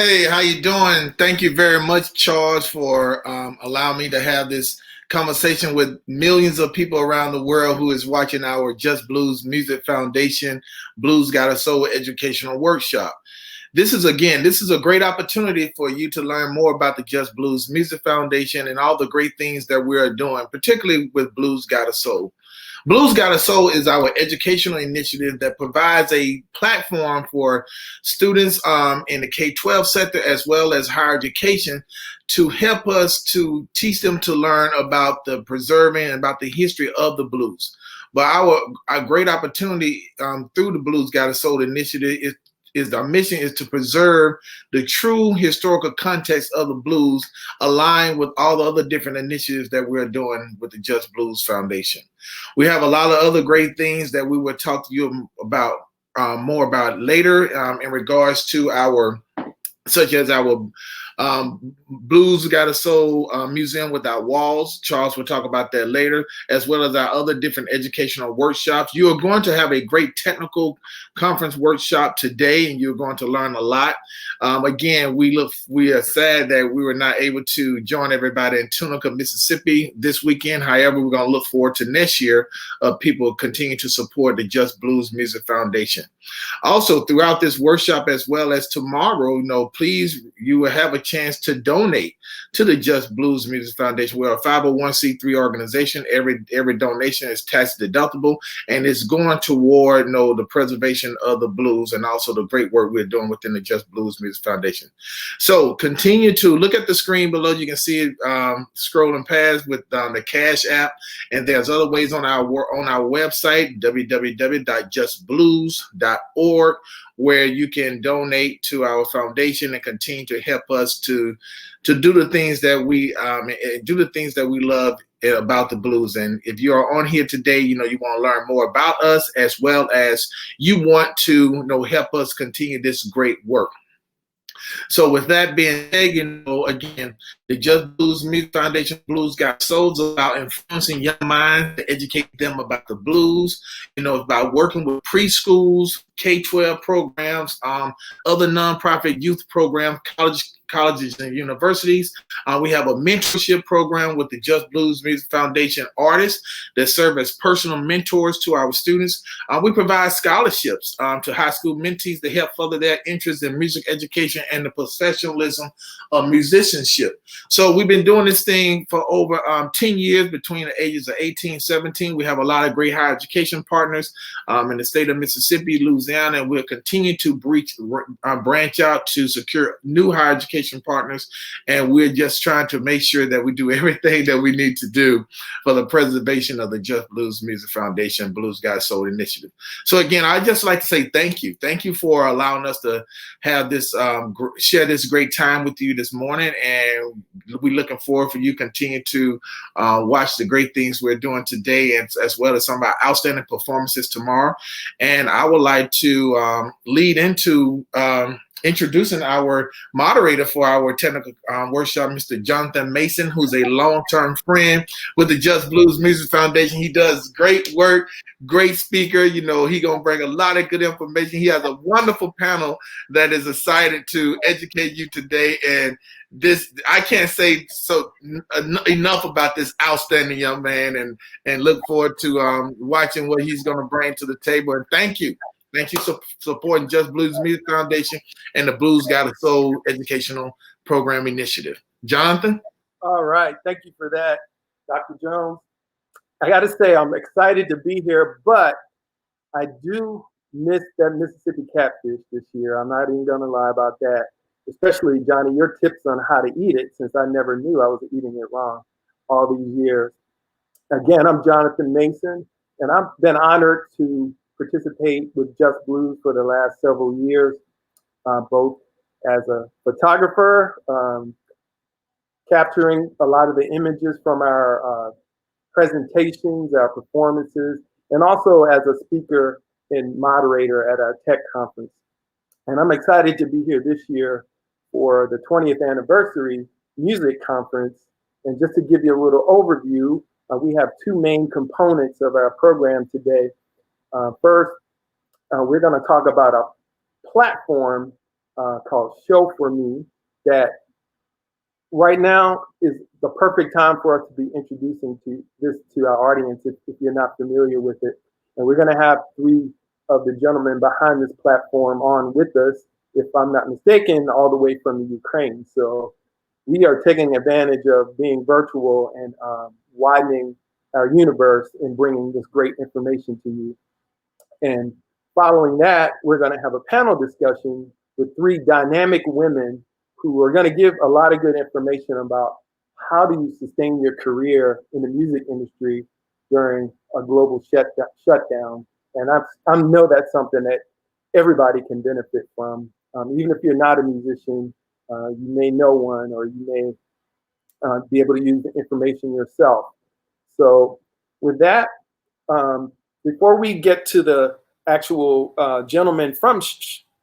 Hey, how you doing? Thank you very much, Charles, for allowing me to have this conversation with millions of people around the world who is watching our Just Blues Music Foundation Blues Got a Soul educational workshop. This is a great opportunity for you to learn more about the Just Blues Music Foundation and all the great things that we are doing, particularly with Blues Got a Soul. Blues Got a Soul is our educational initiative that provides a platform for students in the K-12 sector as well as higher education to help us to teach them to learn about the preserving and about the history of the blues. But our great opportunity through the Blues Got a Soul initiative is our mission is to preserve the true historical context of the blues aligned with all the other different initiatives that we're doing with the Just Blues Foundation. We have a lot of other great things that we will talk to you about more about later in regards to our such as our Blues Got a Soul museum with our walls. Charles will talk about that later, as well as our other different educational workshops. You are going to have a great technical conference workshop today, and you're going to learn a lot. Again, we are sad that we were not able to join everybody in Tunica, Mississippi this weekend. However, we're going to look forward to next year of people continue to support the Just Blues Music Foundation. Also, throughout this workshop as well as tomorrow, please, you will have a chance to donate to the Just Blues Music Foundation. We're a 501c3 organization. Every donation is tax deductible, and it's going toward the preservation of the blues and also the great work we're doing within the Just Blues Music Foundation. So continue to look at the screen below. You can see it scrolling past with the Cash App, and there's other ways on our website, www.justblues.org, where you can donate to our foundation and continue to help us to do the things that we love about the blues. And if you are on here today, you want to learn more about us as well as you want to help us continue this great work. So with that being said, again, the Just Blues Music Foundation Blues Got Souls about influencing young minds to educate them about the blues, about working with preschools, K-12 programs, other nonprofit youth programs, colleges and universities. We have a mentorship program with the Just Blues Music Foundation artists that serve as personal mentors to our students. We provide scholarships to high school mentees to help further their interest in music education and the professionalism of musicianship. So we've been doing this thing for over 10 years between the ages of 18 and 17. We have a lot of great higher education partners in the state of Mississippi, Louisiana, and we'll continue to branch out to secure new higher education partners. And we're just trying to make sure that we do everything that we need to do for the preservation of the Just Blues Music Foundation Blues Got Soul initiative. So again, I'd just like to say thank you. Thank you for allowing us to have this, share this great time with you this morning. And we're looking forward for you continue to watch the great things we're doing today, and as well as some of our outstanding performances tomorrow. And I would like to lead into introducing our moderator for our technical workshop, Mr. Jonathan Mason, who's a long-term friend with the Just Blues Music Foundation. He does great work, great speaker. He's going to bring a lot of good information. He has a wonderful panel that is excited to educate you today. And I can't say enough about this outstanding young man, and look forward to watching what he's going to bring to the table. And thank you. Thank you for supporting Just Blues Music Foundation and the Blues Got a Soul Educational Program Initiative. Jonathan? All right. Thank you for that, Dr. Jones. I got to say, I'm excited to be here, but I do miss that Mississippi catfish this year. I'm not even going to lie about that, especially, Johnny, your tips on how to eat it, since I never knew I was eating it wrong all these years. Again, I'm Jonathan Mason, and I've been honored to participate with Just Blues for the last several years, both as a photographer, capturing a lot of the images from our presentations, our performances, and also as a speaker and moderator at our tech conference. And I'm excited to be here this year for the 20th anniversary music conference. And just to give you a little overview, we have two main components of our program today. First, we're going to talk about a platform called Show For Me that right now is the perfect time for us to be introducing to our audience if you're not familiar with it. And we're going to have three of the gentlemen behind this platform on with us, if I'm not mistaken, all the way from the Ukraine. So we are taking advantage of being virtual and widening our universe and bringing this great information to you. And following that, we're going to have a panel discussion with three dynamic women who are going to give a lot of good information about how do you sustain your career in the music industry during a global shutdown. And I know that's something that everybody can benefit from. Even if you're not a musician, you may know one, or you may be able to use the information yourself. So with that, before we get to the actual gentleman from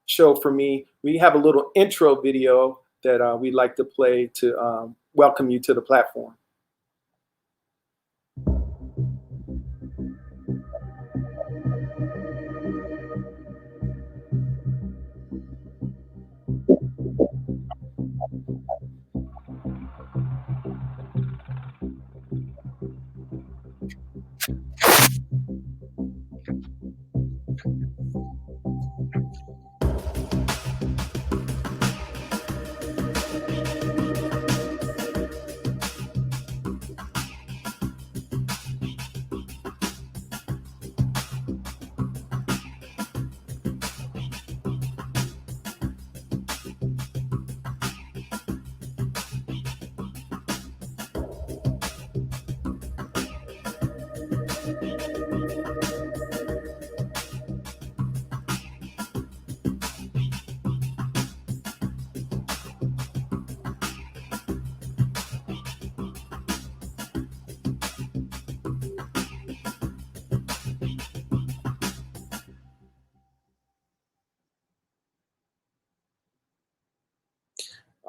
Show For Me, we have a little intro video that we'd like to play to welcome you to the platform.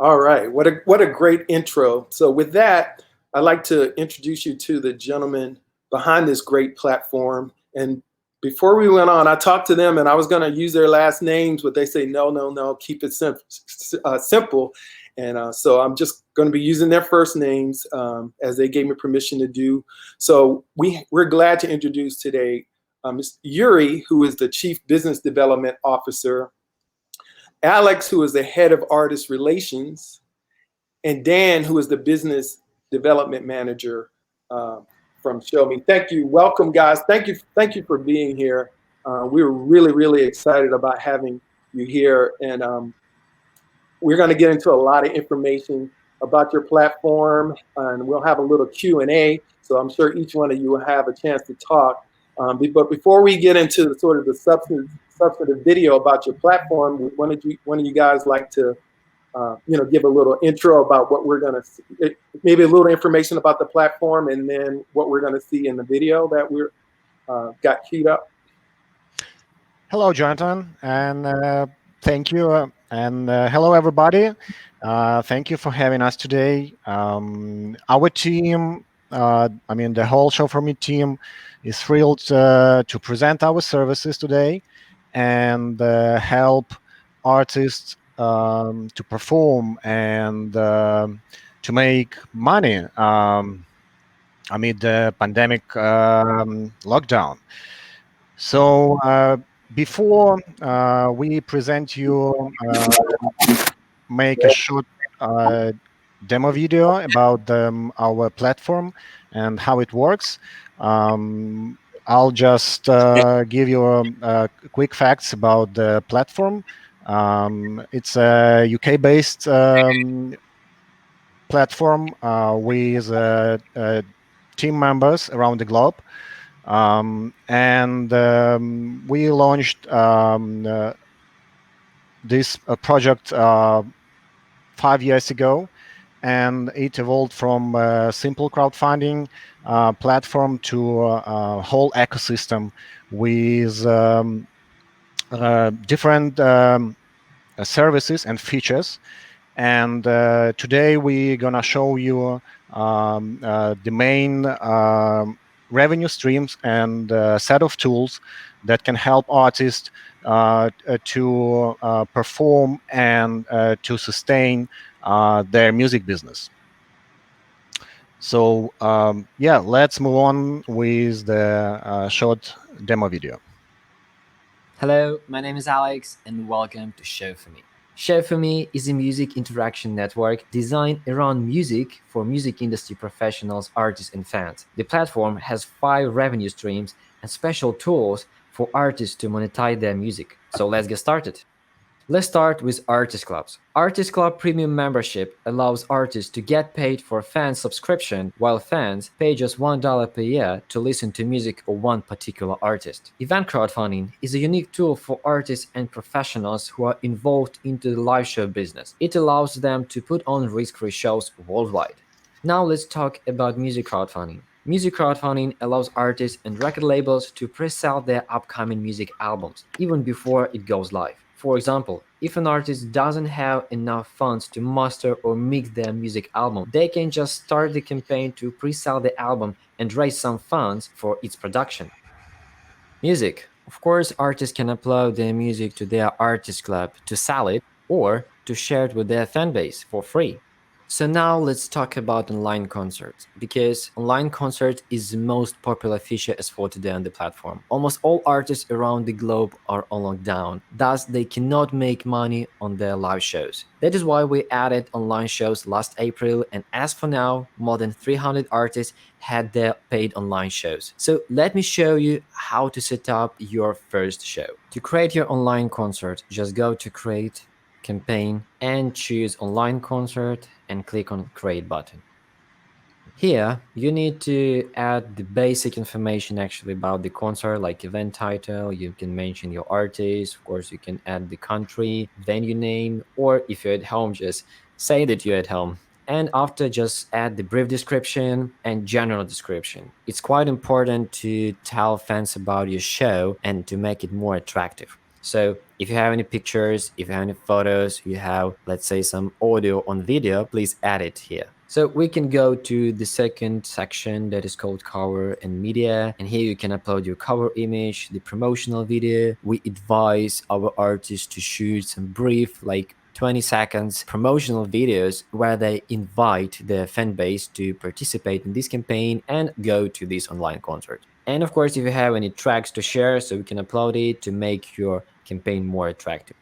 All right, what a great intro. So with that, I'd like to introduce you to the gentleman behind this great platform. And before we went on, I talked to them and I was going to use their last names, but they say, no, keep it simple. And so I'm just going to be using their first names as they gave me permission to do. So we're glad to introduce today Mr. Yuri, who is the Chief Business Development Officer, Alex, who is the Head of Artist Relations, and Dan, who is the Business Development Manager from Show Me. Thank you. Welcome, guys. Thank you for being here. We're really excited about having you here. And we're going to get into a lot of information about your platform, and we'll have a little Q&A. So I'm sure each one of you will have a chance to talk. But before we get into the sort of the substantive video about your platform, one of you guys like to give a little intro about what we're going to see, maybe a little information about the platform, and then what we're going to see in the video that we're got queued up. Hello, Jonathan, and thank you, and hello, everybody. Thank you for having us today. Our team, the whole Show For Me team, is thrilled to present our services today and help artists to perform and to make money amid the pandemic lockdown. So before we present you, make a short demo video about our platform and how it works. I'll just give you quick facts about the platform. It's a UK-based platform with team members around the globe. We launched this project 5 years ago, and it evolved from a simple crowdfunding platform to a whole ecosystem with different services and features. And today we're gonna show you the main revenue streams and a set of tools that can help artists to perform and to sustain their music business. So yeah, let's move on with the short demo video. Hello, my name is Alex, and welcome to Show For Me. Show For Me is a music interaction network designed around music for music industry professionals, artists, and fans. The platform has 5 revenue streams and special tools for artists to monetize their music. So let's get started. Let's start with Artist Clubs. Artist Club Premium membership allows artists to get paid for fan subscription, while fans pay just $1 per year to listen to music of one particular artist. Event crowdfunding is a unique tool for artists and professionals who are involved into the live show business. It allows them to put on risk-free shows worldwide. Now let's talk about music crowdfunding. Music crowdfunding allows artists and record labels to pre-sell their upcoming music albums even before it goes live. For example, if an artist doesn't have enough funds to master or mix their music album, they can just start the campaign to pre-sell the album and raise some funds for its production. Music. Of course, artists can upload their music to their artist club to sell it or to share it with their fan base for free. So now let's talk about online concerts, because online concert is the most popular feature as for today on the platform. Almost all artists around the globe are on lockdown, thus they cannot make money on their live shows. That is why we added online shows last April, and as for now, more than 300 artists had their paid online shows. So let me show you how to set up your first show. To create your online concert, just go to Create, Campaign, and choose Online Concert and click on Create button. Here, you need to add the basic information actually about the concert, like event title. You can mention your artist. Of course, you can add the country, venue name, or if you're at home, just say that you're at home. And after, just add the brief description and general description. It's quite important to tell fans about your show and to make it more attractive. So if you have any pictures, if you have any photos, you have, let's say, some audio on video, please add it here. So we can go to the second section that is called cover and media. And here you can upload your cover image, the promotional video. We advise our artists to shoot some brief, like 20 seconds promotional videos where they invite their fan base to participate in this campaign and go to this online concert. And of course, if you have any tracks to share, so we can upload it to make your campaign more attractive.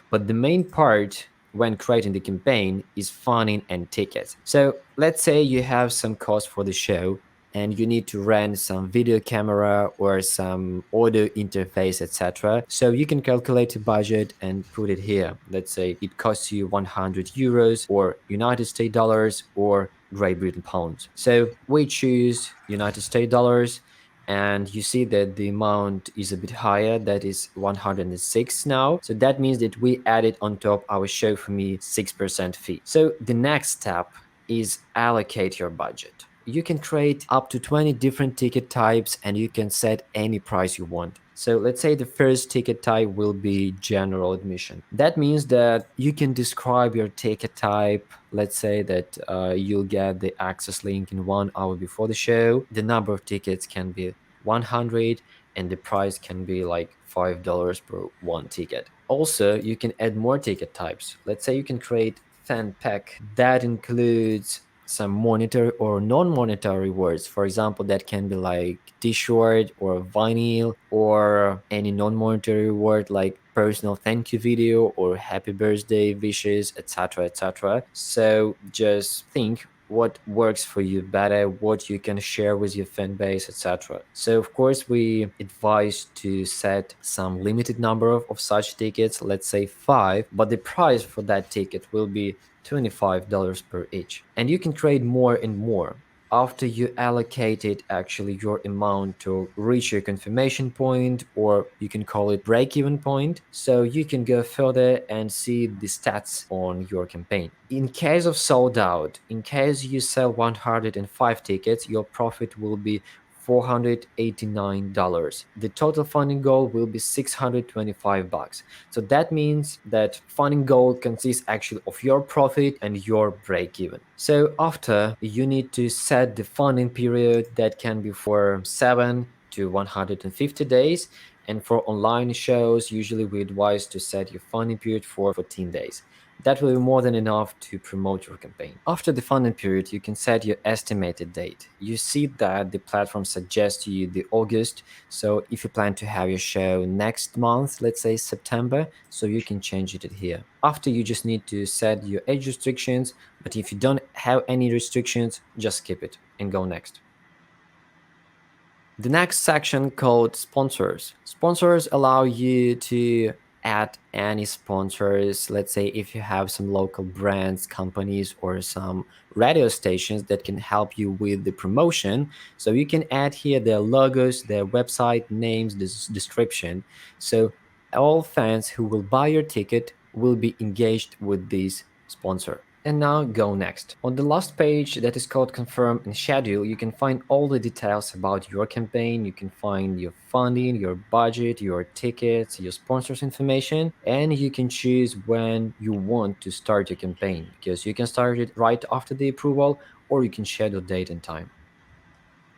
But the main part when creating the campaign is funding and tickets. So let's say you have some cost for the show and you need to rent some video camera or some audio interface, etc. So you can calculate a budget and put it here. Let's say it costs you 100 euros or United States dollars or Great Britain pounds. So we choose United States dollars, and you see that the amount is a bit higher, that is 106 now. So that means that we added on top our Show For Me 6% fee. So the next step is allocate your budget. You can create up to 20 different ticket types and you can set any price you want. So let's say the first ticket type will be general admission. That means that you can describe your ticket type. Let's say that you'll get the access link in 1 hour before the show. The number of tickets can be 100 and the price can be like $5 per one ticket. Also, you can add more ticket types. Let's say you can create fan pack that includes some monetary or non-monetary rewards. For example, that can be like t-shirt or vinyl or any non-monetary reward like personal thank you video or happy birthday wishes, etc., etc. So just think what works for you better, what you can share with your fan base, etc. So of course we advise to set some limited number of such tickets, let's say 5, but the price for that ticket will be $25 per each. And you can create more and more after you allocated actually your amount to reach your confirmation point, or you can call it break-even point. So you can go further and see the stats on your campaign. In case of sold out, in case you sell 105 tickets, your profit will be $489. The total funding goal will be $625. So that means that funding goal consists actually of your profit and your break even. So after, you need to set the funding period that can be for 7 to 150 days. And for online shows, usually we advise to set your funding period for 14 days. That will be more than enough to promote your campaign. After the funding period, you can set your estimated date. You see that the platform suggests to you the August. So if you plan to have your show next month, let's say September, so you can change it here. After, you just need to set your age restrictions, but if you don't have any restrictions, just skip it and go next. The next section called sponsors. Sponsors allow you to add any sponsors. Let's say if you have some local brands, companies, or some radio stations that can help you with the promotion. So you can add here their logos, their website names, this description. So all fans who will buy your ticket will be engaged with this sponsor. And now go next. On the last page that is called confirm and schedule, you can find all the details about your campaign. You can find your funding, your budget, your tickets, your sponsors information, and you can choose when you want to start your campaign, because you can start it right after the approval, or you can schedule date and time.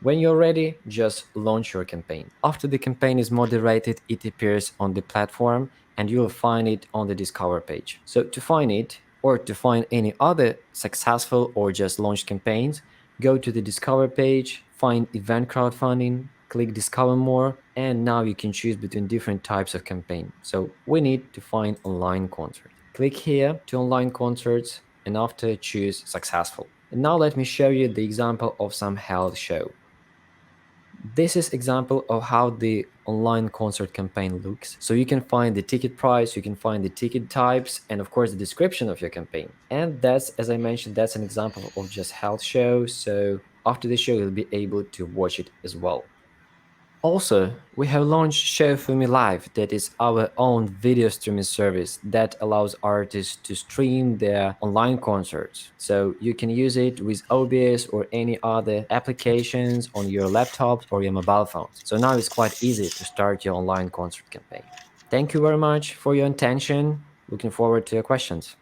When you're ready, just launch your campaign. After the campaign is moderated, it appears on the platform and you'll find it on the Discover page. So to find it, or to find any other successful or just launched campaigns, go to the Discover page, find Event Crowdfunding, click Discover More, and now you can choose between different types of campaign. So we need to find online concert. Click here to online concerts and after choose successful. And now let me show you the example of some held show. This is example of how the online concert campaign looks. So you can find the ticket price, you can find the ticket types, and of course the description of your campaign. And that's, as I mentioned, that's an example of just health show. So after the show, you'll be able to watch it as well. Also, we have launched Show For Me Live, that is our own video streaming service that allows artists to stream their online concerts. So you can use it with OBS or any other applications on your laptop or your mobile phones. So now it's quite easy to start your online concert campaign. Thank you very much for your attention. Looking forward to your questions.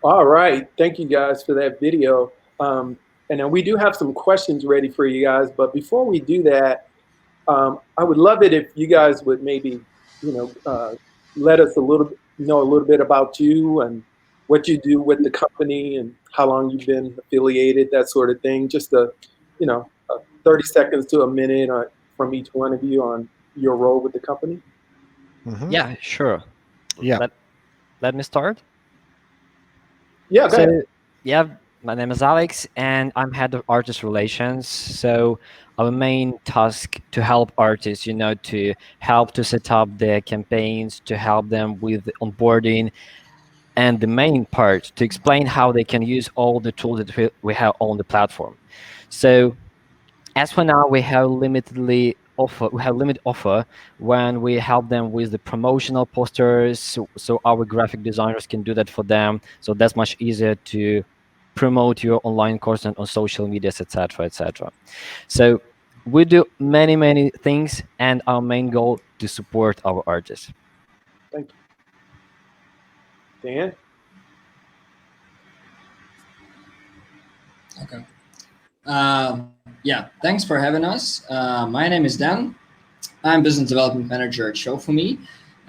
All right. Thank you guys for that video. And then we do have some questions ready for you guys. But before we do that, I would love it if you guys would maybe, let us know a little bit about you and what you do with the company and how long you've been affiliated, that sort of thing. Just 30 seconds to a minute from each one of you on your role with the company. Mhm. Yeah, sure. Yeah. Let me start. Yeah, go ahead. So, yeah, my name is Alex, and I'm head of artist relations. So, our main task to help artists, to help to set up their campaigns, to help them with onboarding, and the main part to explain how they can use all the tools that we have on the platform. So, as for now, we have limited offer when we help them with the promotional posters, so our graphic designers can do that for them. So that's much easier to promote your online content on social medias, etc., etc. So we do many things, and our main goal to support our artists. Thank you. Dan? Okay. Yeah, thanks for having us. My name is Dan. I'm business development manager at Show For Me.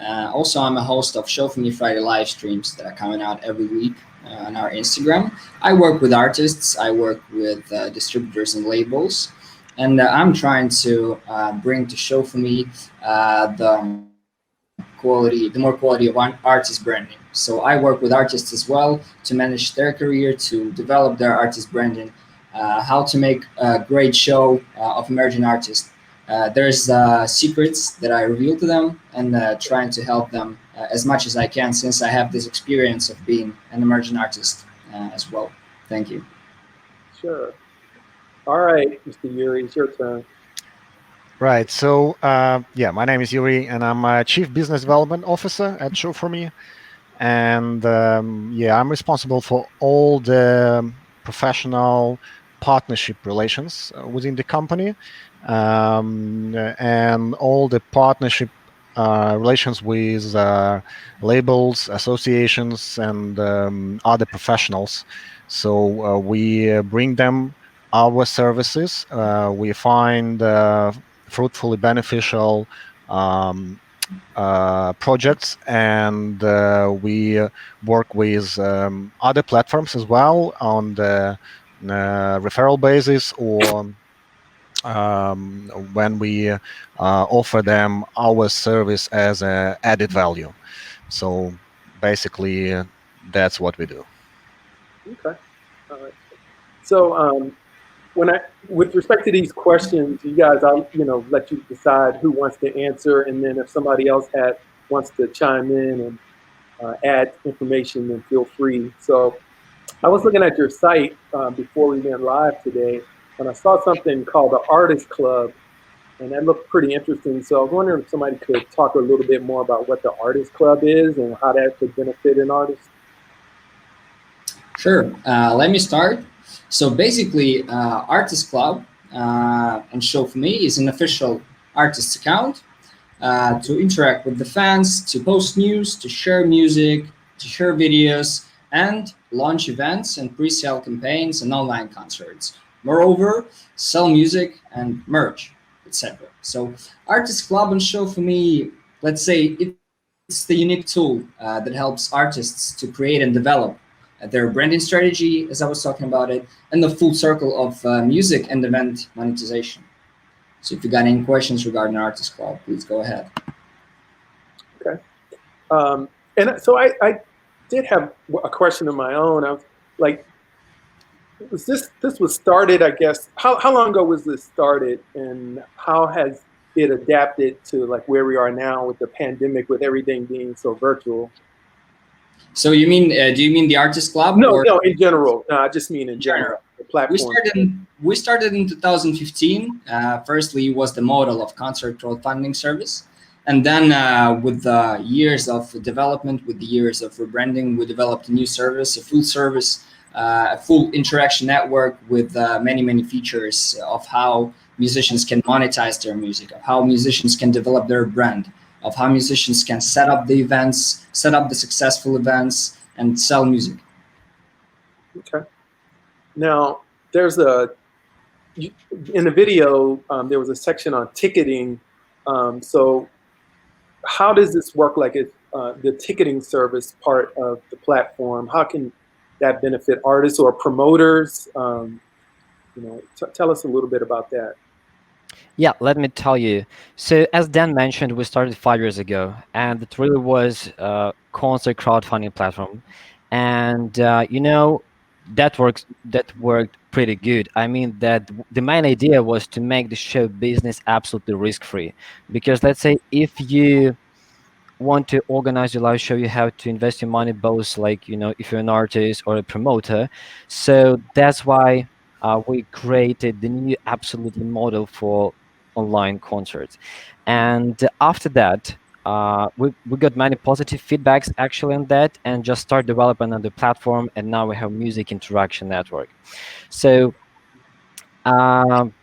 Also, I'm a host of Show For Me Friday live streams that are coming out every week on our Instagram. I work with artists, I work with distributors and labels, and I'm trying to bring to Show For Me the more quality of artist branding. So I work with artists as well to manage their career, to develop their artist branding, how to make a great show of emerging artists. There's secrets that I reveal to them and trying to help them as much as I can, since I have this experience of being an emerging artist as well. Thank you. Sure. All right, Mr. Yuri, it's your turn. Right. So, my name is Yuri, and I'm a Chief Business Development Officer at Show For Me. And I'm responsible for all the professional partnership relations within the company, and all the partnership relations with labels, associations, and other professionals. So we bring them our services. We find fruitfully beneficial projects, and we work with other platforms as well on the referral basis, or when we offer them our service as a added value. So basically, that's what we do. Okay. All right. So when I, with respect to these questions, you guys, I'll let you decide who wants to answer, and then if somebody else wants to chime in and add information, then feel free. So I was looking at your site before we went live today, and I saw something called the Artist Club, and that looked pretty interesting. So I was wondering if somebody could talk a little bit more about what the Artist Club is and how that could benefit an artist. Sure. Let me start. So basically, Artist Club and Show for Me is an official artist account to interact with the fans, to post news, to share music, to share videos, and launch events and pre-sale campaigns and online concerts. Moreover, sell music and merch, etc. So, Artist Club and Show for Me, let's say it's the unique tool that helps artists to create and develop their branding strategy, as I was talking about it, and the full circle of music and event monetization. So, if you got any questions regarding Artist Club, please go ahead. Okay. And so I did have a question of my own. I was like, this was started, I guess, how long ago was this started, and how has it adapted to like where we are now with the pandemic, with everything being so virtual? So you mean, do you mean the Artist Club? No, or no, in general. No, I just mean in general. The We platform. started in 2015. Firstly, it was the model of concert crowdfunding service, and then with the years of development, with the years of rebranding, we developed a new service, a full interaction network with many features of how musicians can monetize their music, of how musicians can develop their brand, of how musicians can set up the events, set up the successful events, and sell music. Okay. Now, there's in the video, there was a section on ticketing. So how does this work? Like it's the ticketing service part of the platform. How can that benefit artists or promoters? Tell us a little bit about that. Yeah, let me tell you. So, as Dan mentioned, we started 5 years ago, and it really was a concert crowdfunding platform, and that worked pretty good. I mean, the main idea was to make the show business absolutely risk free, because let's say if you want to organize your live show, you have to invest your money both, like, if you're an artist or a promoter. So that's why we created the new absolutely model for online concerts. And after that, we got many positive feedbacks actually on that, and just start developing on the platform, and now we have music interaction network. So um,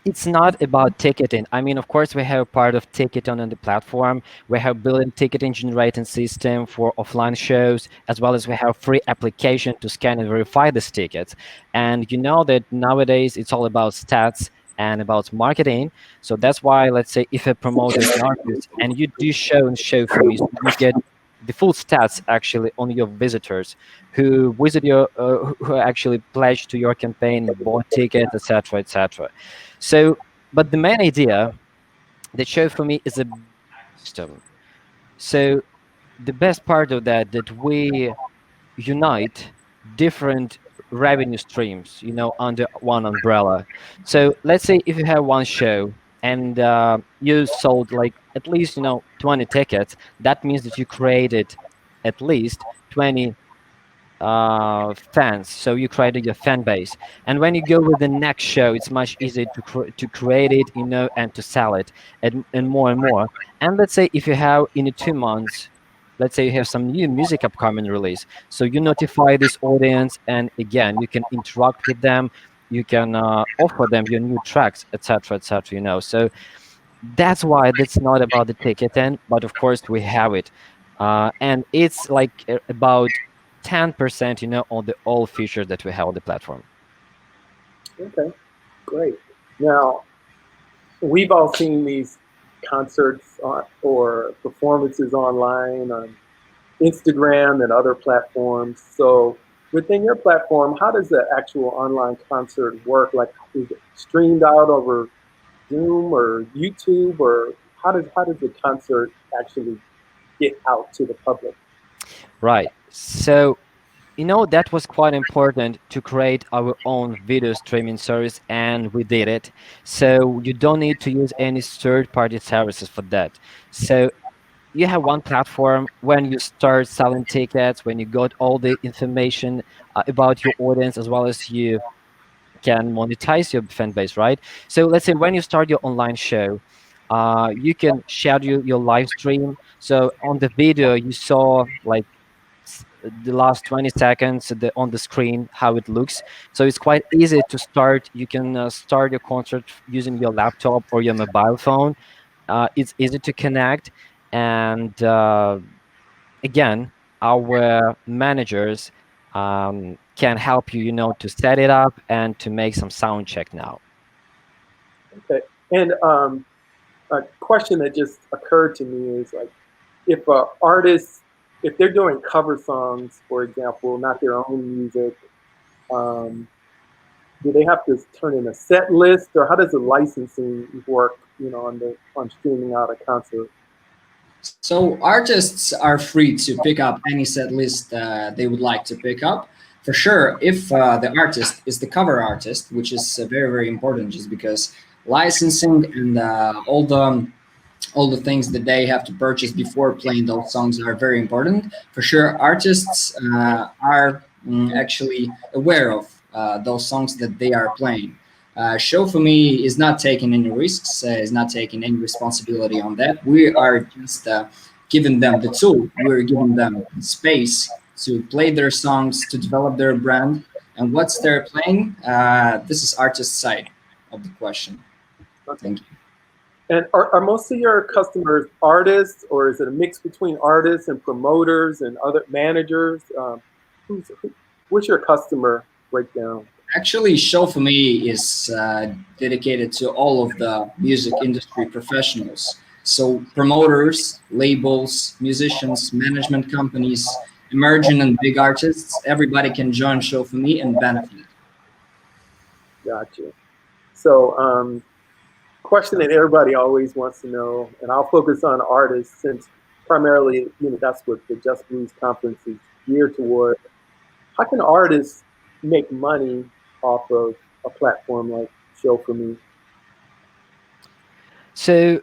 it's not about ticketing. I mean, of course, we have part of ticketing on the platform. We have built-in ticketing generating system for offline shows, as well as we have free application to scan and verify these tickets. And you know that nowadays it's all about stats and about marketing. So that's why, let's say, if a promoter is an artist and you do show and show for me, so you get the full stats actually on your visitors who visit your, who actually pledged to your campaign, bought tickets, etc., etc. So, but the main idea that show for me is a system. So the best part of that we unite different revenue streams, under one umbrella. So let's say if you have one show and you sold like at least 20 tickets, that means that you created at least 20 fans, so you created your fan base. And when you go with the next show, it's much easier to create it, and to sell it, and more and more. And let's say if you have in 2 months, let's say you have some new music upcoming release, so you notify this audience, and again you can interact with them, you can offer them your new tracks, etc., etc. So That's why that's not about the ticketing, but of course we have it, and it's like about 10%, on the all features that we have on the platform. Okay, great. Now, we've all seen these concerts or performances online on Instagram and other platforms. So, within your platform, how does the actual online concert work? Like, is it streamed out over Zoom or YouTube, or how does the concert actually get out to the public? Right. So, that was quite important to create our own video streaming service, and we did it. So you don't need to use any third-party services for that. So you have one platform when you start selling tickets, when you got all the information about your audience, as well as you can monetize your fan base, right? So let's say when you start your online show, you can schedule your live stream. So on the video, you saw like the last 20 seconds on the screen how it looks, so it's quite easy to start. You can start your concert using your laptop or your mobile phone. It's easy to connect, and again, our managers can help you, to set it up and to make some sound check now. Okay. And a question that just occurred to me is like, if a artist, if they're doing cover songs, for example, not their own music, um, do they have to turn in a set list, or how does the licensing work? On streaming out a concert. So artists are free to pick up any set list they would like to pick up. For sure, if the artist is the cover artist, which is very very important, just because licensing and all the things that they have to purchase before playing those songs are very important. For sure, artists are actually aware of those songs that they are playing. Show for me is not taking any risks, is not taking any responsibility on that. We are just giving them the tool. We're giving them space to play their songs, to develop their brand. And what's they're playing? This is artist side of the question. Okay. Thank you. And are most of your customers artists, or is it a mix between artists and promoters and other managers? What's your customer breakdown? Actually, show for me is dedicated to all of the music industry professionals. So promoters, labels, musicians, management companies, emerging and big artists, everybody can join show for me and benefit. Gotcha. So, question that everybody always wants to know, and I'll focus on artists since primarily, that's what the Just Blues conference is geared toward. How can artists make money off of a platform like Show for Me? So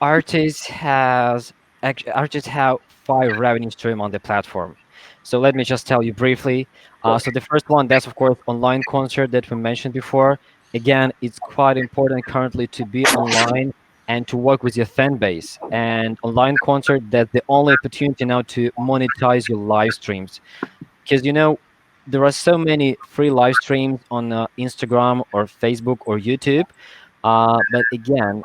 artists have five revenue stream on the platform. So let me just tell you briefly. So the first one, that's of course online concert that we mentioned before. Again, it's quite important currently to be online and to work with your fan base. And online concert, that's the only opportunity now to monetize your live streams, because there are so many free live streams on Instagram or Facebook or YouTube, but again,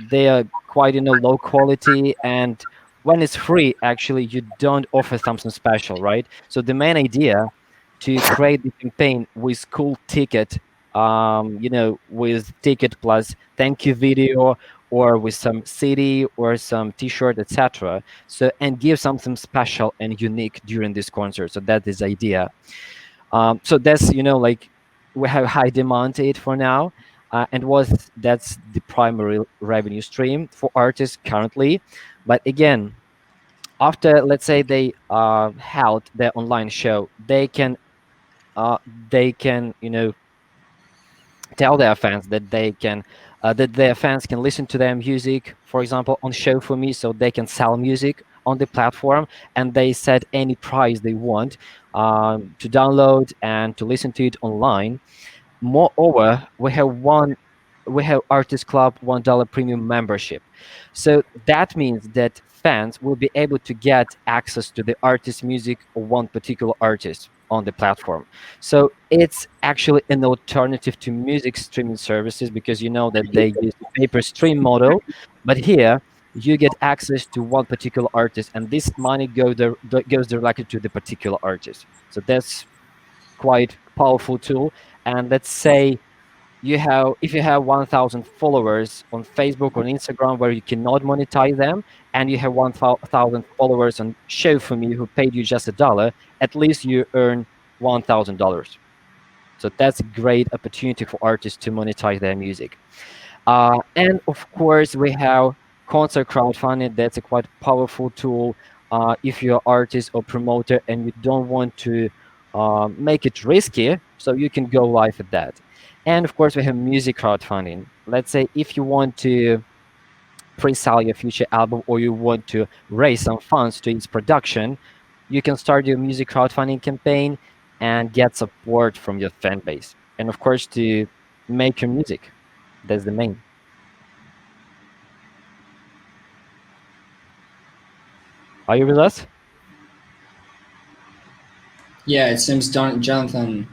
they are quite low quality, and when it's free, actually you don't offer something special, right? So the main idea to create the campaign with cool ticket, with ticket plus thank you video, or with some CD or some T-shirt, etc. So, and give something special and unique during this concert. So that is the idea. So that's like we have high demand to it for now, and was that's the primary revenue stream for artists currently. But again, after let's say they held their online show, they can tell their fans that their fans can listen to their music, for example, on Show for Me, so they can sell music on the platform, and they set any price they want to download and to listen to it online. Moreover, we have Artist Club $1 premium membership. So that means that fans will be able to get access to the artist music of one particular artist on the platform. So it's actually an alternative to music streaming services, because you know that they use the pay per stream model. But here, you get access to one particular artist, and this money goes directly to the particular artist. So that's quite powerful tool. And let's say if you have 1,000 followers on Facebook or Instagram where you cannot monetize them, and you have 1,000 followers on Show for Me who paid you just $1, at least you earn $1,000. So that's a great opportunity for artists to monetize their music. And of course, we have concert crowdfunding. That's a quite powerful tool. If you're an artist or promoter and you don't want to make it risky, so you can go live with that. And of course, we have music crowdfunding. Let's say if you want to pre-sell your future album or you want to raise some funds to its production, you can start your music crowdfunding campaign and get support from your fan base. And of course, to make your music. That's the main. Are you with us? Yeah, it seems Jonathan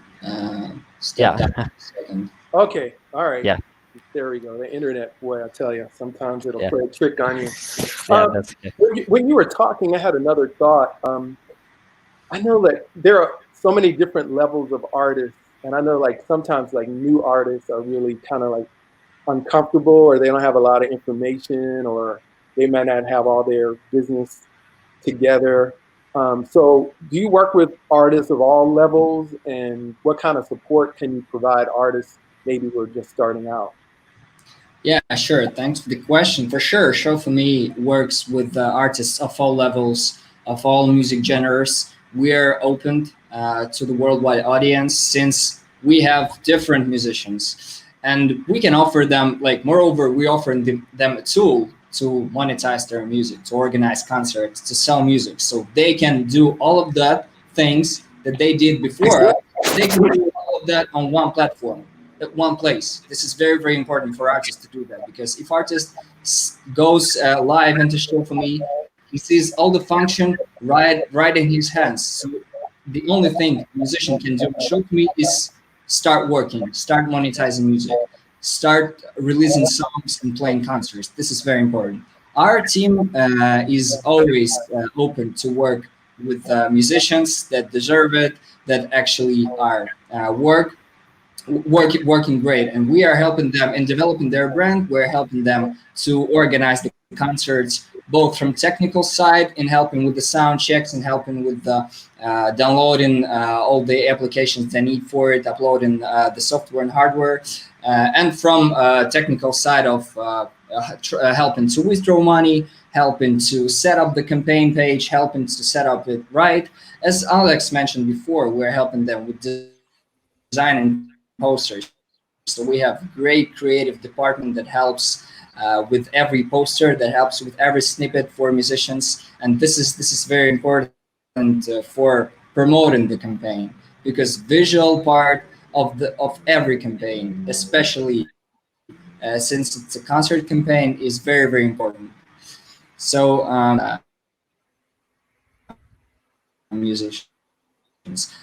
stepped Yeah, out for a second. Okay, all right. yeah, There we go. The internet, boy, I tell you, sometimes it'll yeah, play a trick on you. yeah. Um, That's okay. when you were talking, I had another thought. I know that there are so many different levels of artists, and I know like sometimes like new artists are really kind of like uncomfortable, or they don't have a lot of information, or they might not have all their business together. So, do you work with artists of all levels, and what kind of support can you provide artists maybe who are just starting out? Yeah, sure. Thanks for the question. For sure, Show for Me works with artists of all levels, of all music genres. We're open to the worldwide audience since we have different musicians, and we can offer them like. Moreover, we offer them a tool to monetize their music, to organize concerts, to sell music, so they can do all of that things that they did before. They can do all of that on one platform at one place. This is very, very important for artists to do that because if artist goes live into Show for Me, he sees all the function right in his hands. So the only thing musician can do in Show for Me is start working, start monetizing music, start releasing songs and playing concerts. This is very important. Our team is always open to work with musicians that deserve it, that actually are working great, and we are helping them in developing their brand. We're helping them to organize the concerts both from technical side in helping with the sound checks and helping with the downloading all the applications they need for it, uploading the software and hardware, and from technical side of helping to withdraw money, helping to set up the campaign page, helping to set up it right. As Alex mentioned before, we're helping them with design and posters. So we have great creative department that helps with every poster, that helps with every snippet for musicians, and this is very important for promoting the campaign because visual part of every campaign, especially since it's a concert campaign, is very very important. So musicians,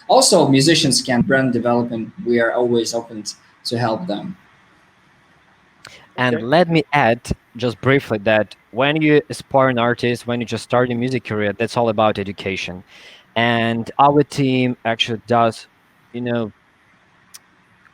also musicians can brand development. We are always open to help them. And Okay. let me add just briefly that when you aspire an artist, when you just start a music career, that's all about education. And our team actually does, you know,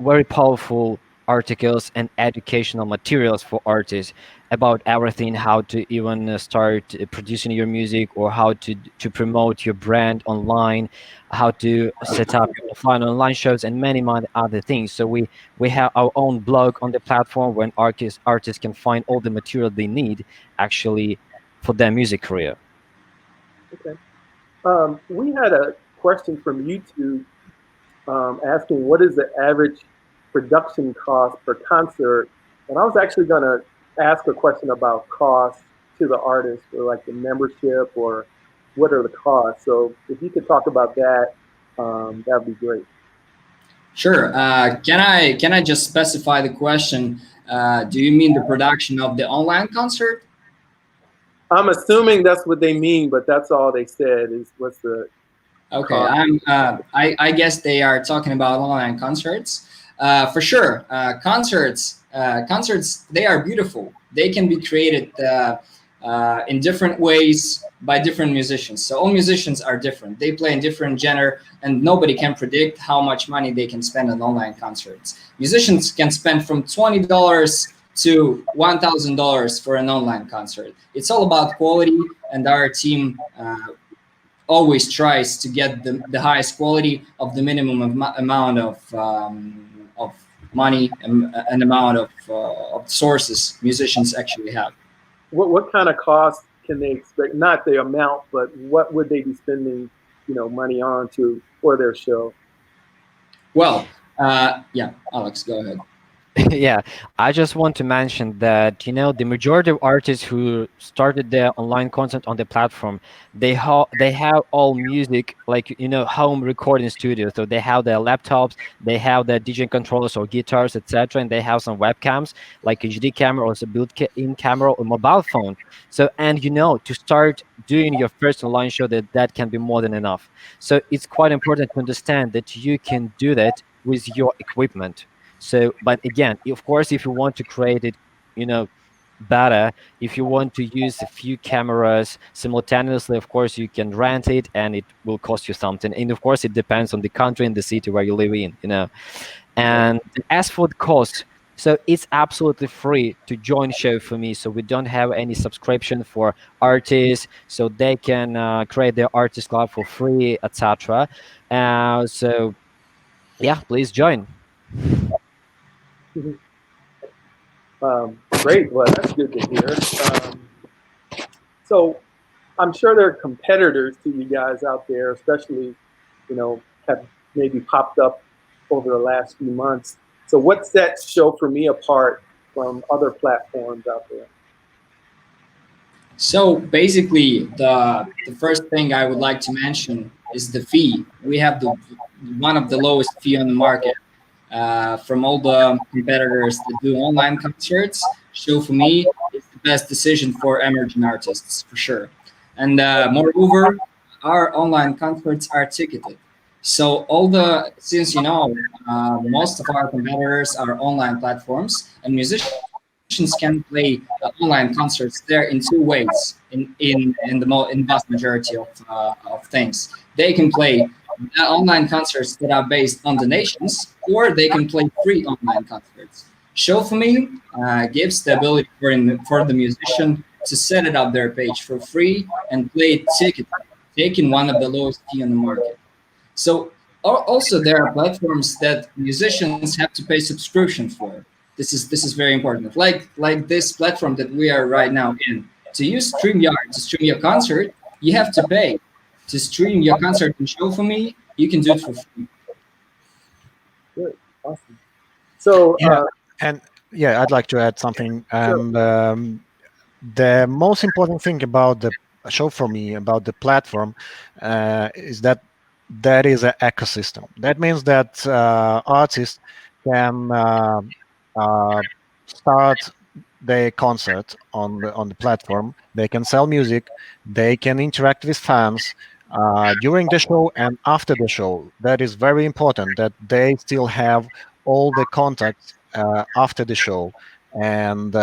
very powerful articles and educational materials for artists about everything, how to even start producing your music or how to promote your brand online, how to set up your offline online shows and many other things. So we have our own blog on the platform when artists can find all the material they need actually for their music career. Okay. We had a question from YouTube asking what is the average production cost per concert, and I was actually going to ask a question about costs to the artist, or like the membership, or what are the costs. So if you could talk about that, that'd be great. Sure. Can I just specify the question? Do you mean the production of the online concert? I'm assuming that's what they mean, but that's all they said is what's the Okay, cost. I guess they are talking about online concerts. For sure, concerts they are beautiful. They can be created in different ways by different musicians. So all musicians are different. They play in different genre, and nobody can predict how much money they can spend on online concerts. Musicians can spend from $20 to $1,000 for an online concert. It's all about quality, and our team always tries to get the highest quality of the minimum amount of money and an amount of sources musicians actually have. What kind of cost can they expect? Not the amount, but what would they be spending, money on to for their show? Well, yeah, Alex, go ahead. Yeah, I just want to mention that the majority of artists who started their online content on the platform, they have all music like home recording studios. So they have their laptops, they have their DJ controllers or guitars, etc., and they have some webcams like HD camera or a built-in camera or mobile phone. So and to start doing your first online show, that can be more than enough. So it's quite important to understand that you can do that with your equipment. So, but again, of course, if you want to create it, you know, better, if you want to use a few cameras simultaneously, of course, you can rent it and it will cost you something. And of course, it depends on the country and the city where you live in. And as for the cost, so it's absolutely free to join Show for Me. So we don't have any subscription for artists, so they can create their artist club for free, etc. So yeah, please join. Great. Well, that's good to hear. So I'm sure there are competitors to you guys out there, especially, have maybe popped up over the last few months. So what sets Show for Me apart from other platforms out there? So basically, the first thing I would like to mention is the fee. We have the one of the lowest fee on the market from all the competitors that do online concerts. Show for Me is the best decision for emerging artists for sure. And moreover, our online concerts are ticketed. So since most of our competitors are online platforms, and musicians can play online concerts there in two ways. In vast majority of things, they can play online concerts that are based on donations, or they can play free online concerts. Show for Me gives the ability for the musician to set it up their page for free and play it ticketed, taking one of the lowest fee on the market. So also there are platforms that musicians have to pay subscription for. This is very important. Like this platform that we are right now in. To use StreamYard to stream your concert, you have to pay. To stream your concert and Show for Me, you can do it for free. Good. Awesome. So, Yeah, and yeah, I'd like to add something. sure. And the most important thing about the show for me, about the platform, is that that is an ecosystem. That means that artists can uh, start their concert on the platform. They can sell music. They can interact with fans during the show and after the show. That is very important. That they still have all the contacts after the show, and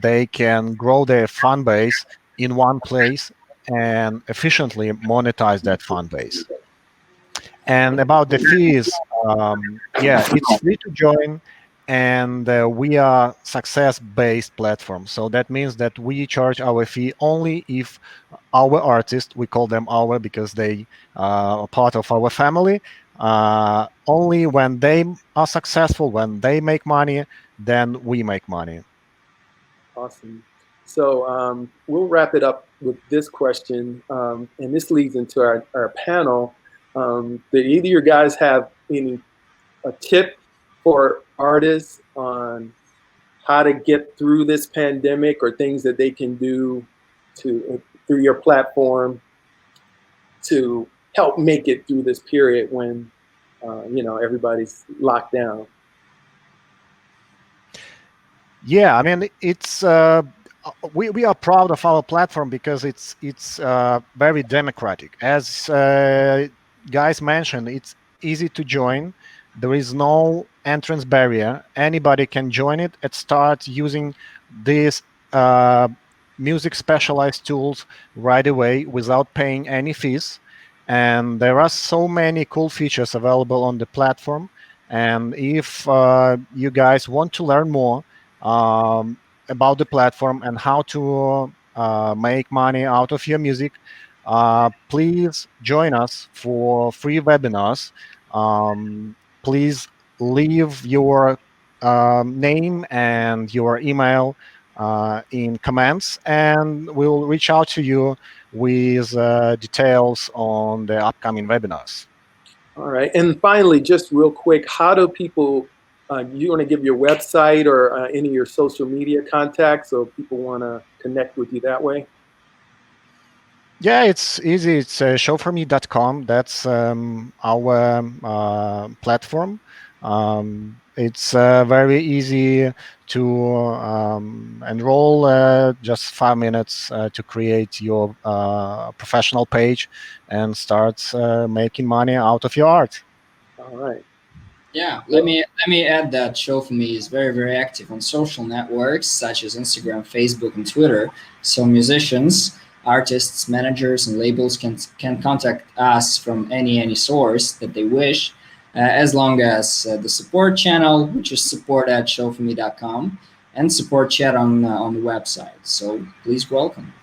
they can grow their fan base in one place and efficiently monetize that fan base. And about the fees, yeah, it's free to join, and we are success-based platform. So that means that we charge our fee only if our artists, we call them our because they are part of our family. Only when they are successful, when they make money, then we make money. Awesome. So we'll wrap it up with this question, and this leads into our panel. Did either of you guys have any a tip for artists on how to get through this pandemic, or things that they can do to through your platform to help make it through this period when everybody's locked down? Yeah, I mean it's we are proud of our platform because it's very democratic. As guys mentioned, it's easy to join. There is no entrance barrier. Anybody can join it and start using these uh, music specialized tools right away without paying any fees. And there are so many cool features available on the platform. And if you guys want to learn more about the platform and how to make money out of your music, please join us for free webinars. Please leave your name and your email in comments, and we'll reach out to you with details on the upcoming webinars. All right. And finally, just real quick, how do people, you want to give your website or any of your social media contacts so people want to connect with you that way? Yeah, it's easy. It's showforme.com. That's our platform. It's very easy to enroll, just 5 minutes to create your professional page and start making money out of your art. All right. Yeah, let me add that Show for Me is very active on social networks such as Instagram, Facebook, and Twitter. So musicians, artists, managers, and labels can contact us from any source that they wish, as long as the support channel, which is support@showforme.com, and support chat on the website. So please welcome.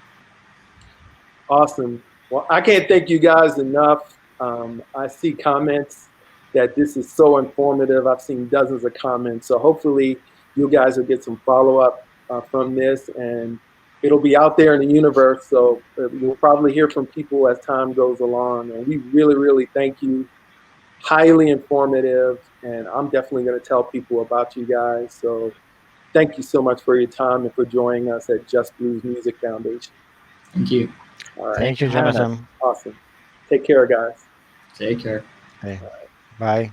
Awesome. Well, I can't thank you guys enough. I see comments that this is so informative. I've seen dozens of comments. So hopefully you guys will get some follow-up from this, and it'll be out there in the universe. So we'll probably hear from people as time goes along. And we really thank you. Highly informative. And I'm definitely going to tell people about you guys. So thank you so much for your time and for joining us at Just Blues Music Foundation. Thank you. All right. Thank you, Jonathan. Awesome. Take care, guys. Take care. Hey, bye.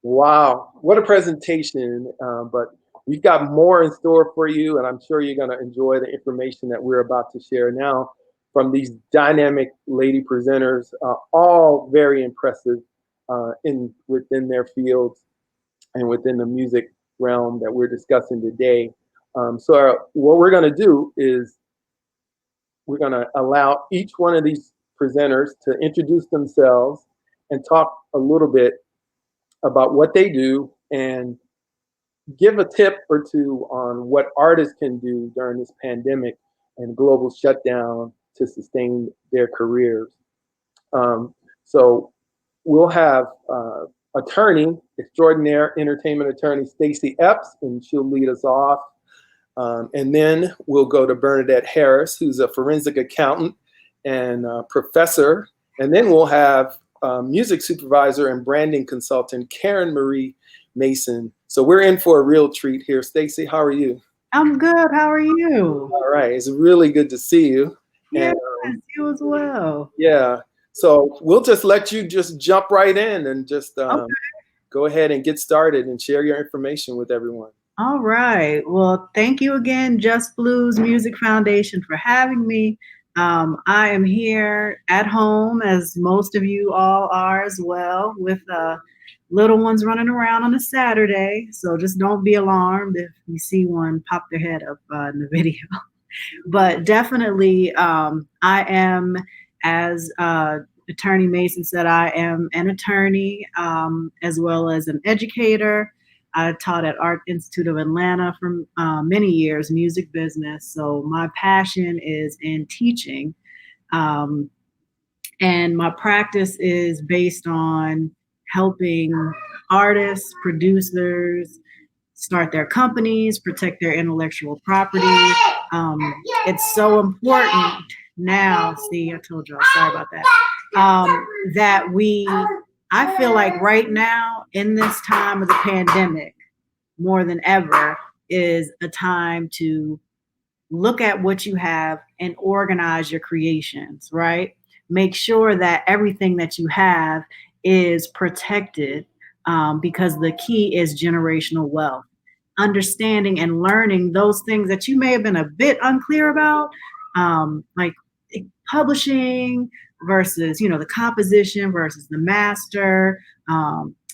Wow, what a presentation. But we've got more in store for you, and I'm sure you're going to enjoy the information that we're about to share now from these dynamic lady presenters, all very impressive within their fields and within the music realm that we're discussing today. So what we're going to do is we're going to allow each one of these presenters to introduce themselves and talk a little bit about what they do and give a tip or two on what artists can do during this pandemic and global shutdown to sustain their careers. So we'll have attorney extraordinaire entertainment attorney Stacy Epps, and she'll lead us off. And then we'll go to Bernadette Harris, who's a forensic accountant and professor. And then we'll have music supervisor and branding consultant Karen Marie Mason. So we're in for a real treat here. Stacy, how are you? I'm good. How are you? All right. It's really good to see you. Yes, And, you as well. yeah. So we'll just let you just jump right in and just go ahead and get started and share your information with everyone. All right. Well, thank you again, Just Blues Music Foundation, for having me. I am here at home, as most of you all are as well, with little ones running around on a Saturday. So just don't be alarmed if you see one pop their head up in the video. But definitely, I am, as Attorney Mason said, I am an attorney as well as an educator. I taught at Art Institute of Atlanta for many years, music business. So my passion is in teaching. And my practice is based on helping artists, producers, start their companies, protect their intellectual property. It's so important now. See, I told y'all, sorry about that. That I feel like right now in this time of the pandemic, more than ever, is a time to look at what you have and organize your creations, right? Make sure that everything that you have is protected, because the key is generational wealth. Understanding and learning those things that you may have been a bit unclear about, like publishing versus, the composition versus the master,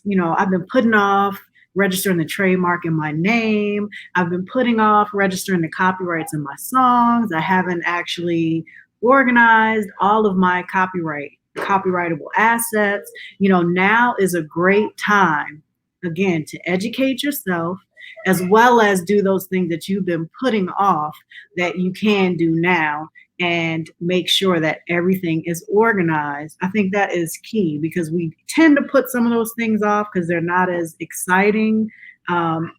I've been putting off registering the trademark in my name. I've been putting off registering the copyrights in my songs. I haven't actually organized all of my copyrightable assets. Now is a great time, again, to educate yourself as well as do those things that you've been putting off that you can do now, and make sure that everything is organized. I think that is key because we tend to put some of those things off because they're not as exciting. And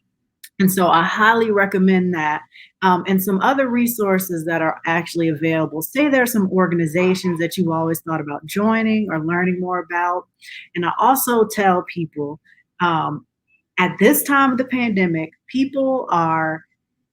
so I highly recommend that. And some other resources that are actually available. Say there are some organizations that you've always thought about joining or learning more about. And I also tell people at this time of the pandemic, people are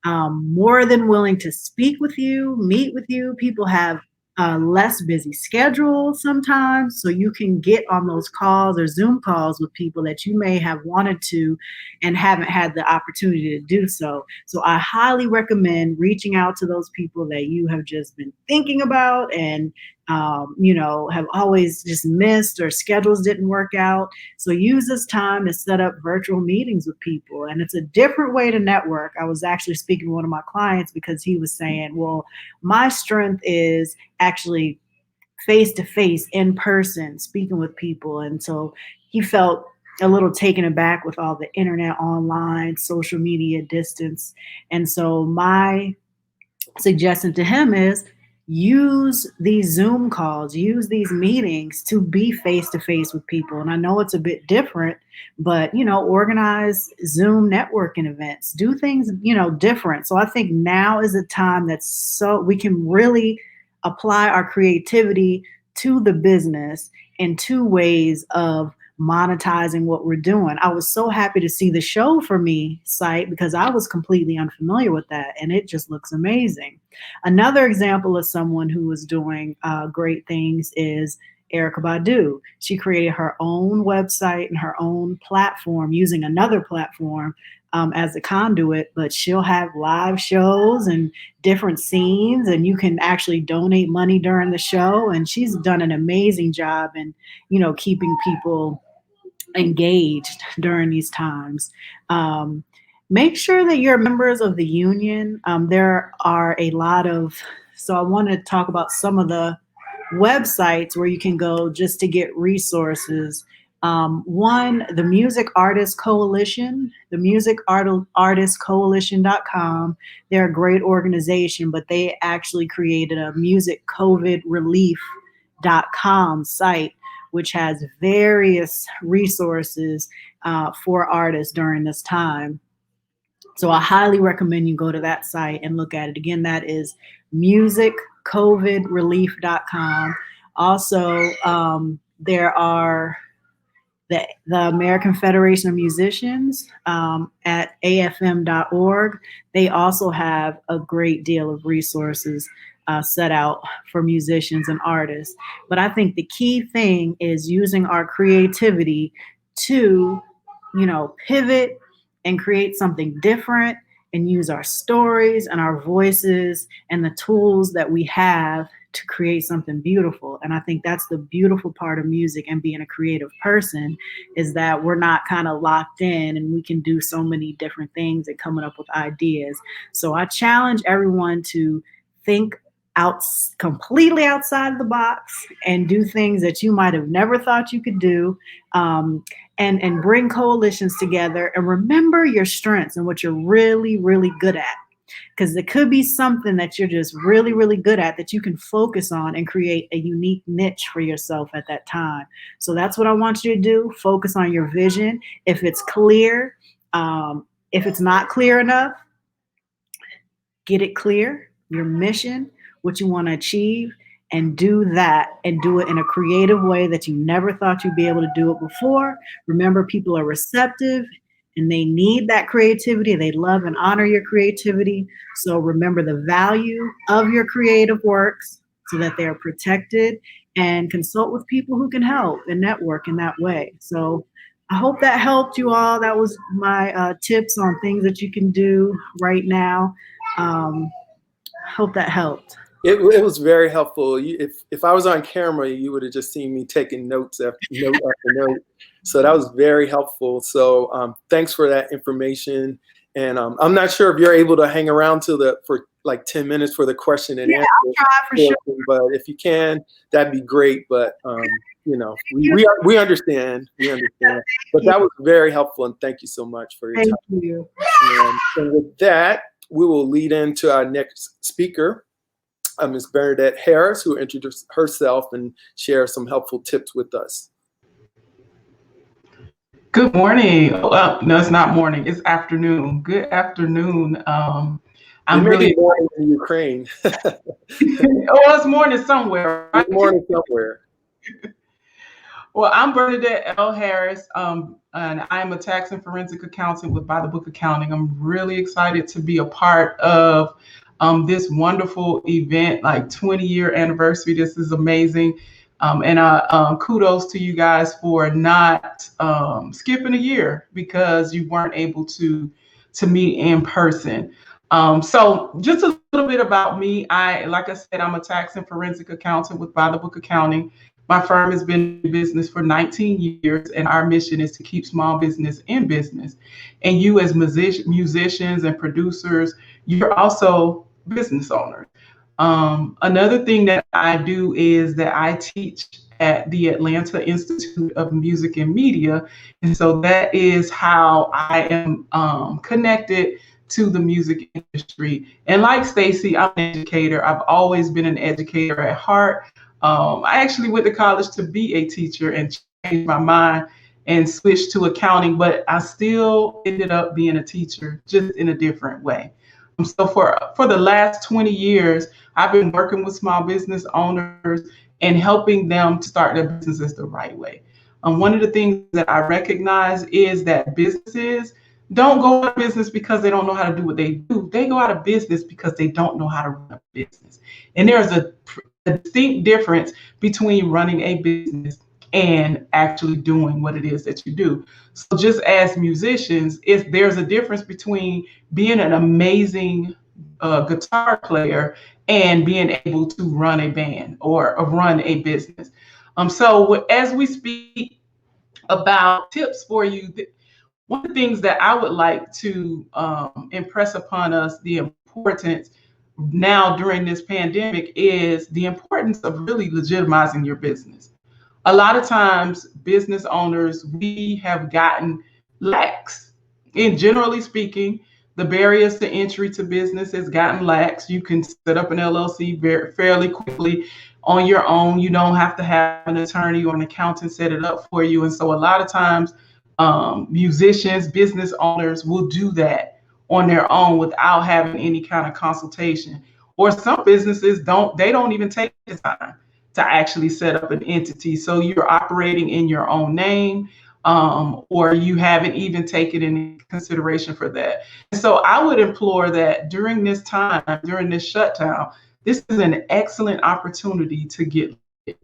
more than willing to speak with you, meet with you. People have less busy schedules sometimes, so you can get on those calls or Zoom calls with people that you may have wanted to and haven't had the opportunity to do so. So I highly recommend reaching out to those people that you have just been thinking about and have always just missed or schedules didn't work out. So use this time to set up virtual meetings with people. And it's a different way to network. I was actually speaking to one of my clients because he was saying, well, my strength is actually face to face, in person, speaking with people. And so he felt a little taken aback with all the internet, online, social media distance. And so my suggestion to him is use these Zoom calls, use these meetings to be face to face with people. And I know it's a bit different, but organize Zoom networking events, do things, different. So I think now is a time that's so we can really apply our creativity to the business in two ways of monetizing what we're doing. I was so happy to see the Show For Me site because I was completely unfamiliar with that, and it just looks amazing. Another example of someone who was doing great things is Erykah Badu. She created her own website and her own platform using another platform as a conduit, but she'll have live shows and different scenes, and you can actually donate money during the show. And she's done an amazing job in, keeping people engaged during these times. Make sure that you're members of the union. There are a lot of, so I want to talk about some of the websites where you can go just to get resources. One, the Music Artists Coalition, the musicartistcoalition.com. They're a great organization, but they actually created a musiccovidrelief.com site, which has various resources for artists during this time. So I highly recommend you go to that site and look at it. Again, that is musiccovidrelief.com. Also, there are the American Federation of Musicians at afm.org. They also have a great deal of resources set out for musicians and artists. But I think the key thing is using our creativity to, pivot and create something different, and use our stories and our voices and the tools that we have to create something beautiful. And I think that's the beautiful part of music and being a creative person, is that we're not kind of locked in, and we can do so many different things and coming up with ideas. So I challenge everyone to think completely outside the box and do things that you might have never thought you could do, and bring coalitions together, and remember your strengths and what you're really, really good at. Because it could be something that you're just really, really good at that you can focus on and create a unique niche for yourself at that time. So that's what I want you to do. Focus on your vision. If it's clear, if it's not clear enough, get it clear, your mission, what you want to achieve, and do that, and do it in a creative way that you never thought you'd be able to do it before. Remember, people are receptive and they need that creativity. They love and honor your creativity. So remember the value of your creative works so that they are protected, and consult with people who can help and network in that way. So I hope that helped you all. That was my tips on things that you can do right now. Hope that helped. It was very helpful. If I was on camera, you would have just seen me taking notes after note after note. So that was very helpful. So thanks for that information. And I'm not sure if you're able to hang around for like 10 minutes for the question and answer. I'll try for sure. But if you can, that'd be great. But we understand. We understand. But that was very helpful, and thank you so much for your time. Thank you. And with that, we will lead into our next speaker, Ms. Bernadette Harris, who will introduce herself and share some helpful tips with us. Good morning. No, it's not morning. It's afternoon. Good afternoon. I'm really morning in Ukraine. it's morning somewhere. Right? It's morning somewhere. Well, I'm Bernadette L. Harris, and I'm a tax and forensic accountant with By the Book Accounting. I'm really excited to be a part of this wonderful event, like 20-year anniversary. This is amazing. And kudos to you guys for not skipping a year because you weren't able to meet in person. So just a little bit about me. Like I said, I'm a tax and forensic accountant with By the Book Accounting. My firm has been in business for 19 years, and our mission is to keep small business in business. And you as musicians and producers, you're also business owners. Another thing that I do is that I teach at the Atlanta Institute of Music and Media. And so that is how I am connected to the music industry. And like Stacy, I'm an educator. I've always been an educator at heart. I actually went to college to be a teacher and changed my mind and switched to accounting, but I still ended up being a teacher, just in a different way. So for the last 20 years, I've been working with small business owners and helping them to start their businesses the right way. One of the things that I recognize is that businesses don't go out of business because they don't know how to do what they do. They go out of business because they don't know how to run a business. And there's a distinct difference between running a business and actually doing what it is that you do. So just as musicians, there's a difference between being an amazing guitar player and being able to run a band or run a business. So as we speak about tips for you, one of the things that I would like to impress upon us, the importance now during this pandemic, is the importance of really legitimizing your business. A lot of times, business owners, we have gotten lax. And generally speaking, the barriers to entry to business has gotten lax. You can set up an LLC fairly quickly on your own. You don't have to have an attorney or an accountant set it up for you. And so a lot of times, musicians, business owners will do that on their own without having any kind of consultation. Or some businesses don't even take the time to actually set up an entity. So you're operating in your own name, or you haven't even taken into consideration for that. And so I would implore that during this time, during this shutdown, this is an excellent opportunity to get lit.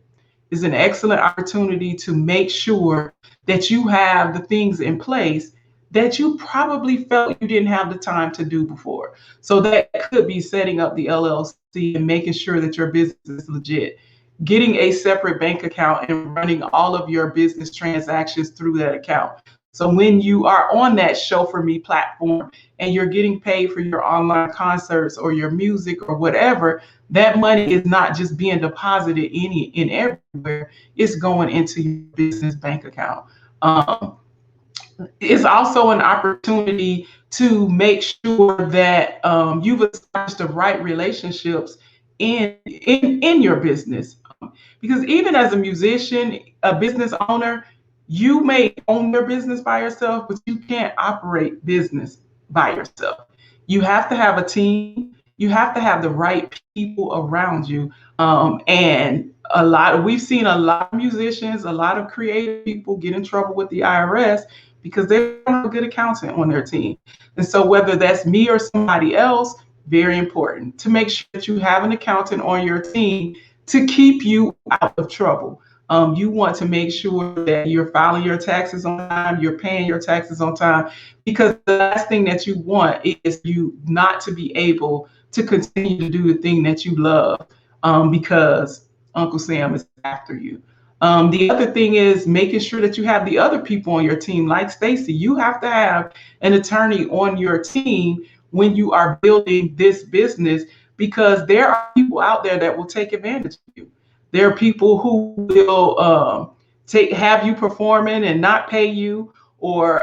It's an excellent opportunity to make sure that you have the things in place that you probably felt you didn't have the time to do before. So that could be setting up the LLC and making sure that your business is legit, getting a separate bank account and running all of your business transactions through that account. So when you are on that Show For Me platform and you're getting paid for your online concerts or your music or whatever, that money is not just being deposited in everywhere, it's going into your business bank account. It's also an opportunity to make sure that you've established the right relationships in your business. Because even as a musician, a business owner, you may own your business by yourself, but you can't operate business by yourself. You have to have a team. You have to have the right people around you. And we've seen a lot of musicians, a lot of creative people get in trouble with the IRS because they don't have a good accountant on their team. And so whether that's me or somebody else, very important to make sure that you have an accountant on your team to keep you out of trouble. You want to make sure that you're filing your taxes on time, you're paying your taxes on time, because the last thing that you want is you not to be able to continue to do the thing that you love because Uncle Sam is after you. The other thing is making sure that you have the other people on your team, like Stacy. You have to have an attorney on your team when you are building this business, because there are people out there that will take advantage of you. There are people who will have you performing and not pay you, or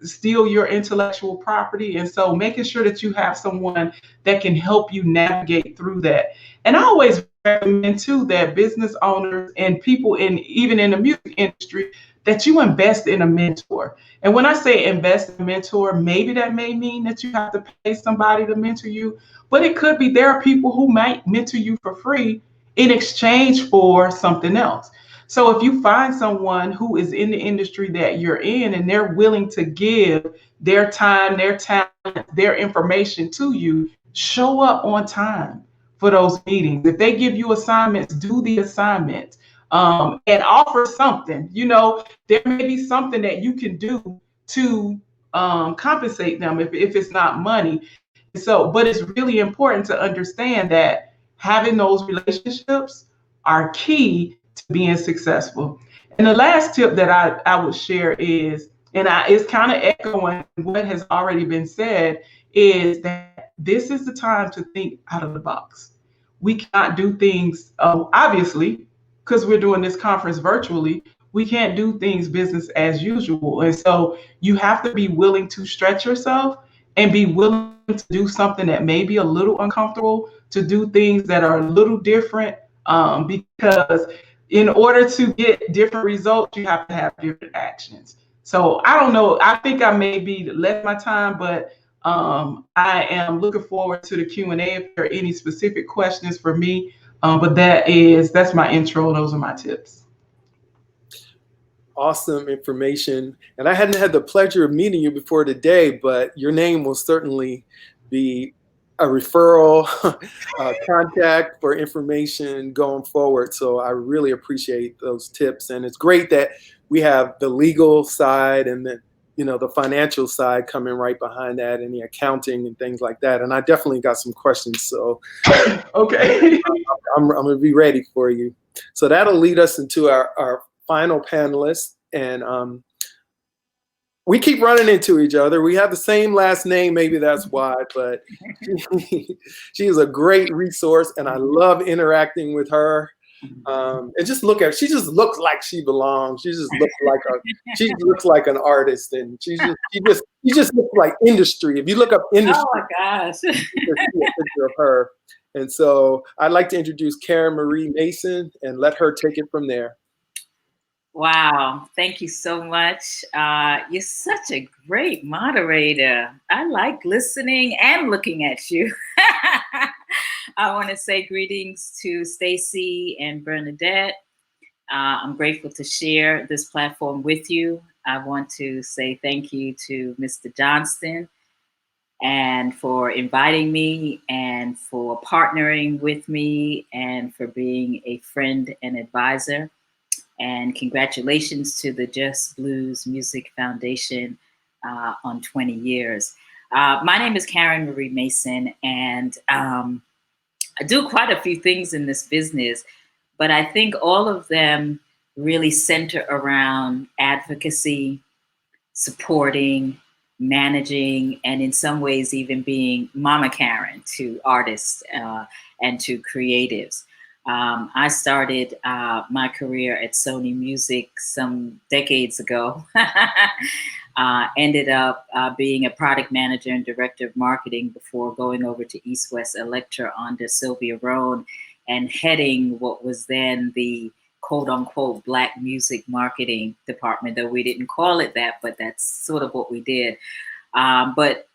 steal your intellectual property. And so making sure that you have someone that can help you navigate through that. And I always recommend too that business owners and people even in the music industry, that you invest in a mentor. And when I say invest in a mentor, maybe that may mean that you have to pay somebody to mentor you, but it could be there are people who might mentor you for free in exchange for something else. So if you find someone who is in the industry that you're in and they're willing to give their time, their talent, their information to you, show up on time for those meetings. If they give you assignments, do the assignments, and offer something. There may be something that you can do to compensate them if it's not money. So, but it's really important to understand that having those relationships are key to being successful. And the last tip that I would share is, and it's kind of echoing what has already been said, is that this is the time to think out of the box. We cannot do things, obviously, because we're doing this conference virtually, we can't do things business as usual. And so you have to be willing to stretch yourself and be willing to do something that may be a little uncomfortable, to do things that are a little different, because in order to get different results, you have to have different actions. So I don't know. I think I may be left my time, but I am looking forward to the Q&A if there are any specific questions for me. But that's my intro. Those are my tips. Awesome information. And I hadn't had the pleasure of meeting you before today, but your name will certainly be a referral contact for information going forward. So I really appreciate those tips. And it's great that we have the legal side and the financial side coming right behind that, and the accounting and things like that. And I definitely got some questions. So okay. I'm going to be ready for you. So that'll lead us into our final panelist, and we keep running into each other. We have the same last name, maybe that's why, but she is a great resource, and I love interacting with her. And just look at her. She just looks like she belongs. She looks like an artist, and she just looks like industry. If you look up industry, oh my gosh, you can see a picture of her. And so I'd like to introduce Karen Marie Mason and let her take it from there. Wow, thank you so much. You're such a great moderator. I like listening and looking at you. I want to say greetings to Stacy and Bernadette. I'm grateful to share this platform with you. I want to say thank you to Mr. Johnston and for inviting me and for partnering with me and for being a friend and advisor. And congratulations to the Just Blues Music Foundation on 20 years. My name is Karen Marie Mason, and I do quite a few things in this business, but I think all of them really center around advocacy, supporting, managing, and in some ways even being Mama Karen to artists and to creatives. I started my career at Sony Music some decades ago. Ended up being a product manager and director of marketing before going over to East West Electra under Sylvia Rohn and heading what was then the quote unquote Black music marketing department, though we didn't call it that, but that's sort of what we did. But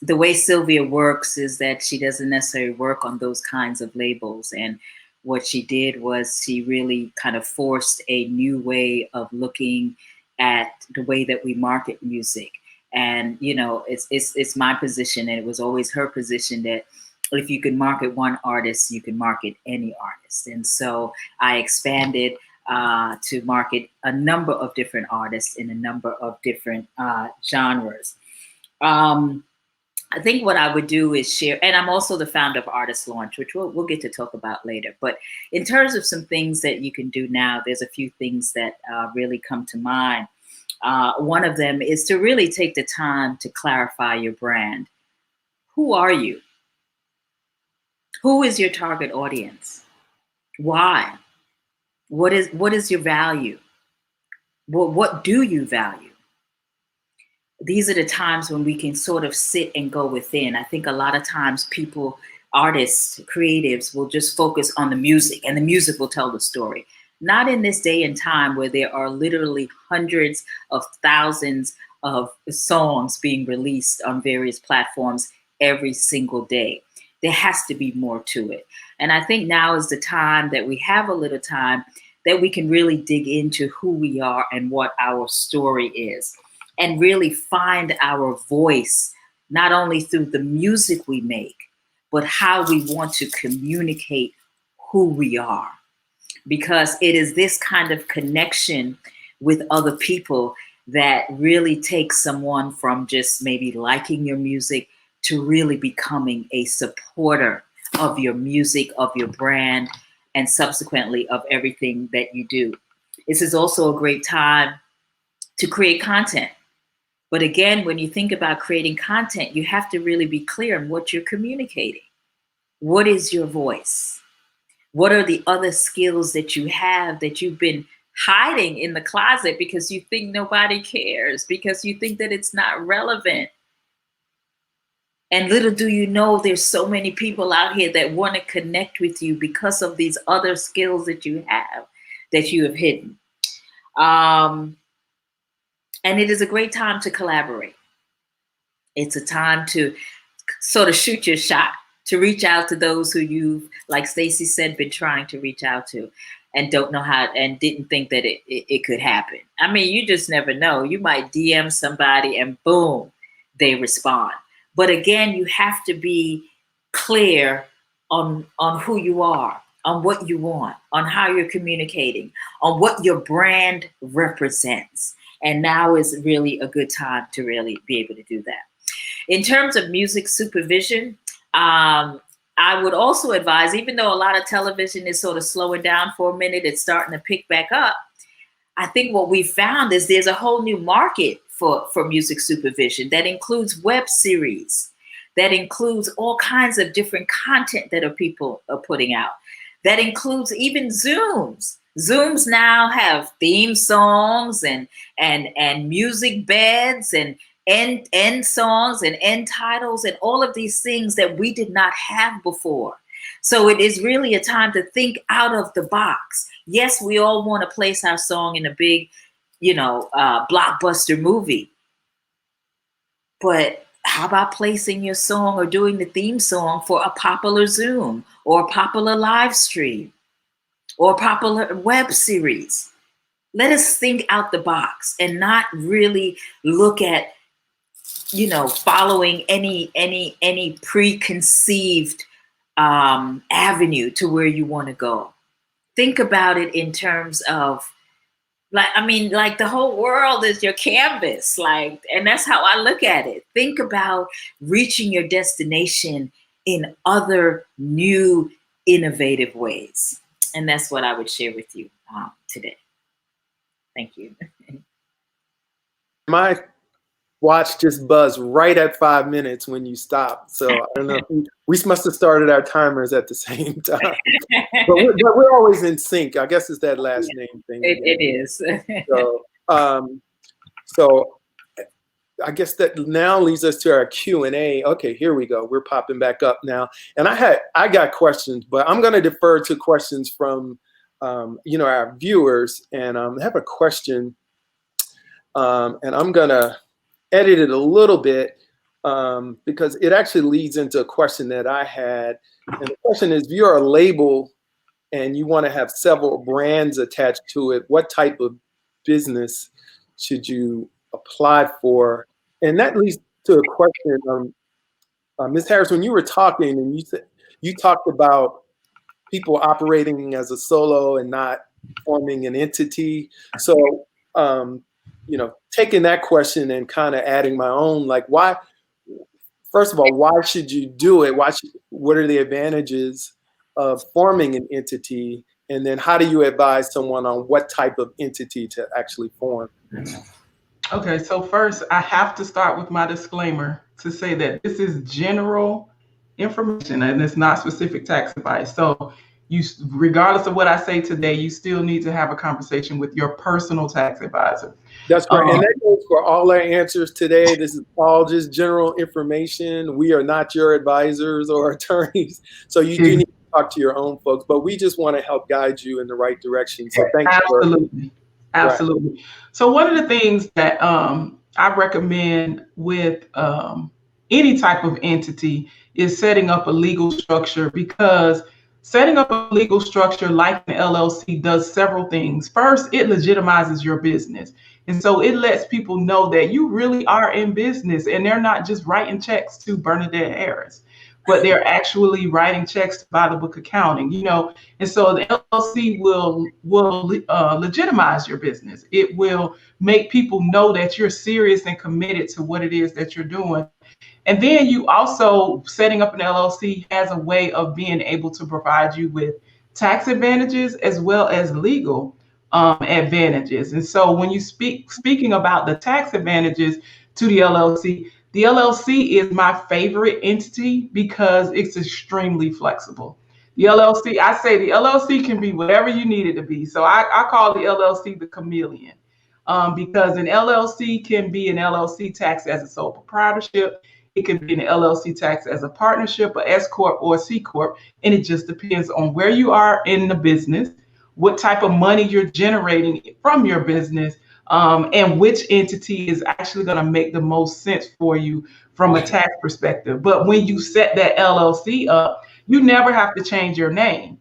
the way Sylvia works is that she doesn't necessarily work on those kinds of labels. And what she did was she really kind of forced a new way of looking at the way that we market music. And, it's my position, and it was always her position, that if you can market one artist, you can market any artist. And so I expanded to market a number of different artists in a number of different genres. I think what I would do is share, and I'm also the founder of Artist Launch, which we'll get to talk about later. But in terms of some things that you can do now, there's a few things that really come to mind. One of them is to really take the time to clarify your brand. Who are you? Who is your target audience? Why? What is your value? What do you value? These are the times when we can sort of sit and go within. I think a lot of times people, artists, creatives will just focus on the music and the music will tell the story. Not in this day and time where there are literally hundreds of thousands of songs being released on various platforms every single day. There has to be more to it. And I think now is the time that we have a little time that we can really dig into who we are and what our story is, and really find our voice, not only through the music we make, but how we want to communicate who we are. Because it is this kind of connection with other people that really takes someone from just maybe liking your music to really becoming a supporter of your music, of your brand, and subsequently of everything that you do. This is also a great time to create content. But again, when you think about creating content, you have to really be clear on what you're communicating. What is your voice? What are the other skills that you have that you've been hiding in the closet because you think nobody cares, because you think that it's not relevant? And little do you know, there's so many people out here that want to connect with you because of these other skills that you have hidden. And it is a great time to collaborate. It's a time to sort of shoot your shot, to reach out to those who you've, like Stacy said, been trying to reach out to and don't know how, and didn't think that it could happen. I mean, you just never know. You might DM somebody and boom, they respond. But again, you have to be clear on who you are, on what you want, on how you're communicating, on what your brand represents. And now is really a good time to really be able to do that. In terms of music supervision, I would also advise, even though a lot of television is sort of slowing down for a minute, it's starting to pick back up. I think what we found is there's a whole new market for music supervision that includes web series, that includes all kinds of different content that people are putting out, that includes even Zooms. Zooms now have theme songs and music beds and end songs and end titles and all of these things that we did not have before. So it is really a time to think out of the box. Yes, we all want to place our song in a big, blockbuster movie. But how about placing your song or doing the theme song for a popular Zoom or a popular live stream or a popular web series? Let us think out the box and not really look at, following any preconceived avenue to where you want to go. Think about it in terms of like the whole world is your canvas, and that's how I look at it. Think about reaching your destination in other new, innovative ways. And that's what I would share with you today. Thank you. My watch just buzzed right at 5 minutes when you stopped. So I don't know if we must have started our timers at the same time. but we're always in sync. I guess it's that last name thing. It is. So I guess that now leads us to our Q&A. Okay, here we go. We're popping back up now. And I got questions, but I'm going to defer to questions from our viewers. And I have a question, and I'm going to edit it a little bit because it actually leads into a question that I had. And the question is, if you're a label and you want to have several brands attached to it, what type of business should you apply for? And that leads to a question, Ms. Harris, when you were talking and you talked about people operating as a solo and not forming an entity. So, taking that question and kind of adding my own, like why, first of all, why should you do it? What are the advantages of forming an entity? And then how do you advise someone on what type of entity to actually form? Okay, so first I have to start with my disclaimer to say that this is general information and it's not specific tax advice. So you, regardless of what I say today, you still need to have a conversation with your personal tax advisor. That's correct. And that goes for all our answers today. This is all just general information. We are not your advisors or attorneys. So you do need to talk to your own folks, but we just want to help guide you in the right direction. So thank you. Absolutely. Absolutely. Right. So one of the things that I recommend with any type of entity is setting up a legal structure, because setting up a legal structure like an LLC does several things. First, it legitimizes your business. And so it lets people know that you really are in business and they're not just writing checks to Bernadette Harris, but they're actually writing checks to By the Book Accounting, you know. And so the LLC will legitimize your business. It will make people know that you're serious and committed to what it is that you're doing. And then you also, setting up an LLC has a way of being able to provide you with tax advantages as well as legal advantages. And so when you speaking about the tax advantages to the LLC is my favorite entity because it's extremely flexible. The LLC, I say the LLC can be whatever you need it to be. So I call the LLC the chameleon, because an LLC can be an LLC tax as a sole proprietorship. It can be an LLC tax as a partnership, a S Corp, or a C Corp. And it just depends on where you are in the business, what type of money you're generating from your business, and which entity is actually going to make the most sense for you from a tax perspective. But when you set that LLC up, you never have to change your name.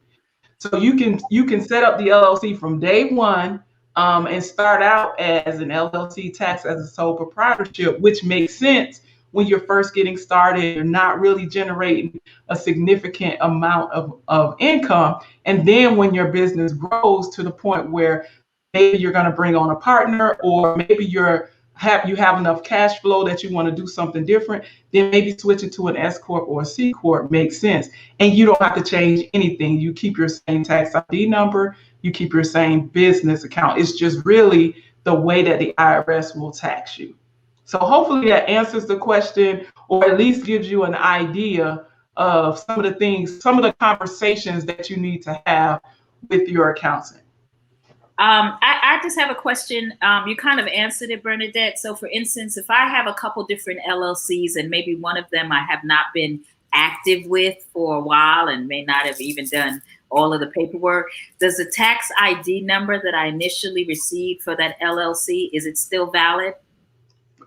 So you can set up the LLC from day one, and start out as an LLC tax as a sole proprietorship, which makes sense when you're first getting started. You're not really generating a significant amount of income. And then when your business grows to the point where maybe you're going to bring on a partner, or maybe you have enough cash flow that you want to do something different, then maybe switching to an S Corp or a C Corp makes sense. And you don't have to change anything. You keep your same tax ID number, you keep your same business account. It's just really the way that the IRS will tax you. So hopefully that answers the question, or at least gives you an idea of some of the things, some of the conversations that you need to have with your accountant. I just have a question. You kind of answered it, Bernadette. So for instance, if I have a couple different LLCs and maybe one of them I have not been active with for a while and may not have even done all of the paperwork, does the tax ID number that I initially received for that LLC, is it still valid?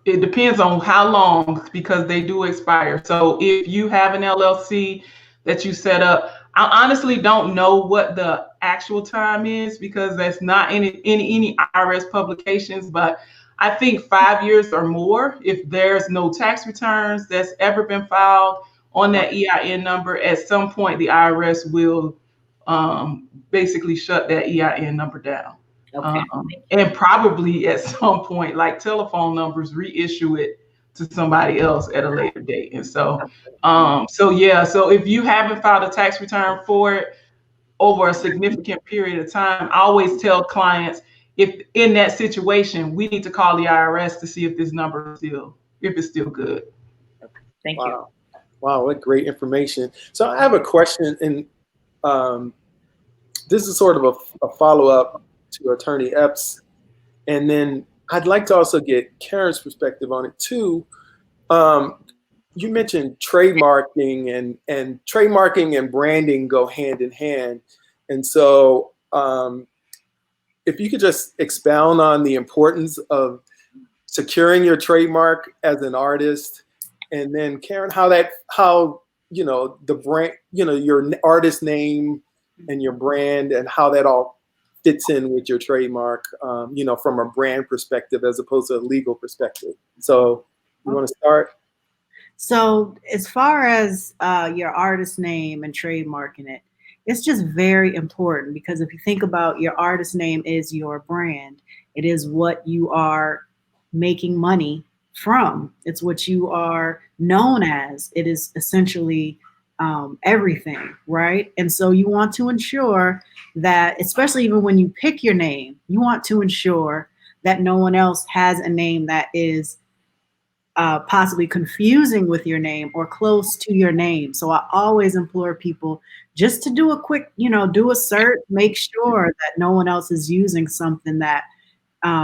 It depends on how long, because they do expire. So if you have an LLC that you set up, I honestly don't know what the actual time is, because that's not in any IRS publications, but I think 5 years or more. If there's no tax returns that's ever been filed on that EIN number, at some point the IRS will basically shut that EIN number down. Okay. And probably at some point, like telephone numbers, reissue it to somebody else at a later date. And so, so if you haven't filed a tax return for it over a significant period of time, I always tell clients, if in that situation, we need to call the IRS to see if this number if it's still good. Okay. Thank you. Wow, what great information. So I have a question, and this is sort of a follow-up to Attorney Epps, and then I'd like to also get Karen's perspective on it too. You mentioned trademarking, and trademarking and branding go hand in hand, and so if you could just expound on the importance of securing your trademark as an artist, and then Karen, how the brand, your artist name and your brand, and how that all fits in with your trademark, from a brand perspective as opposed to a legal perspective. So you want to start? So as far as your artist name and trademarking it, it's just very important, because if you think about, your artist name is your brand. It is what you are making money from. It's what you are known as. It is essentially everything, right? And so you want to ensure that, especially even when you pick your name, you want to ensure that no one else has a name that is possibly confusing with your name or close to your name. So I always implore people just to do a quick, do a search, make sure that no one else is using something that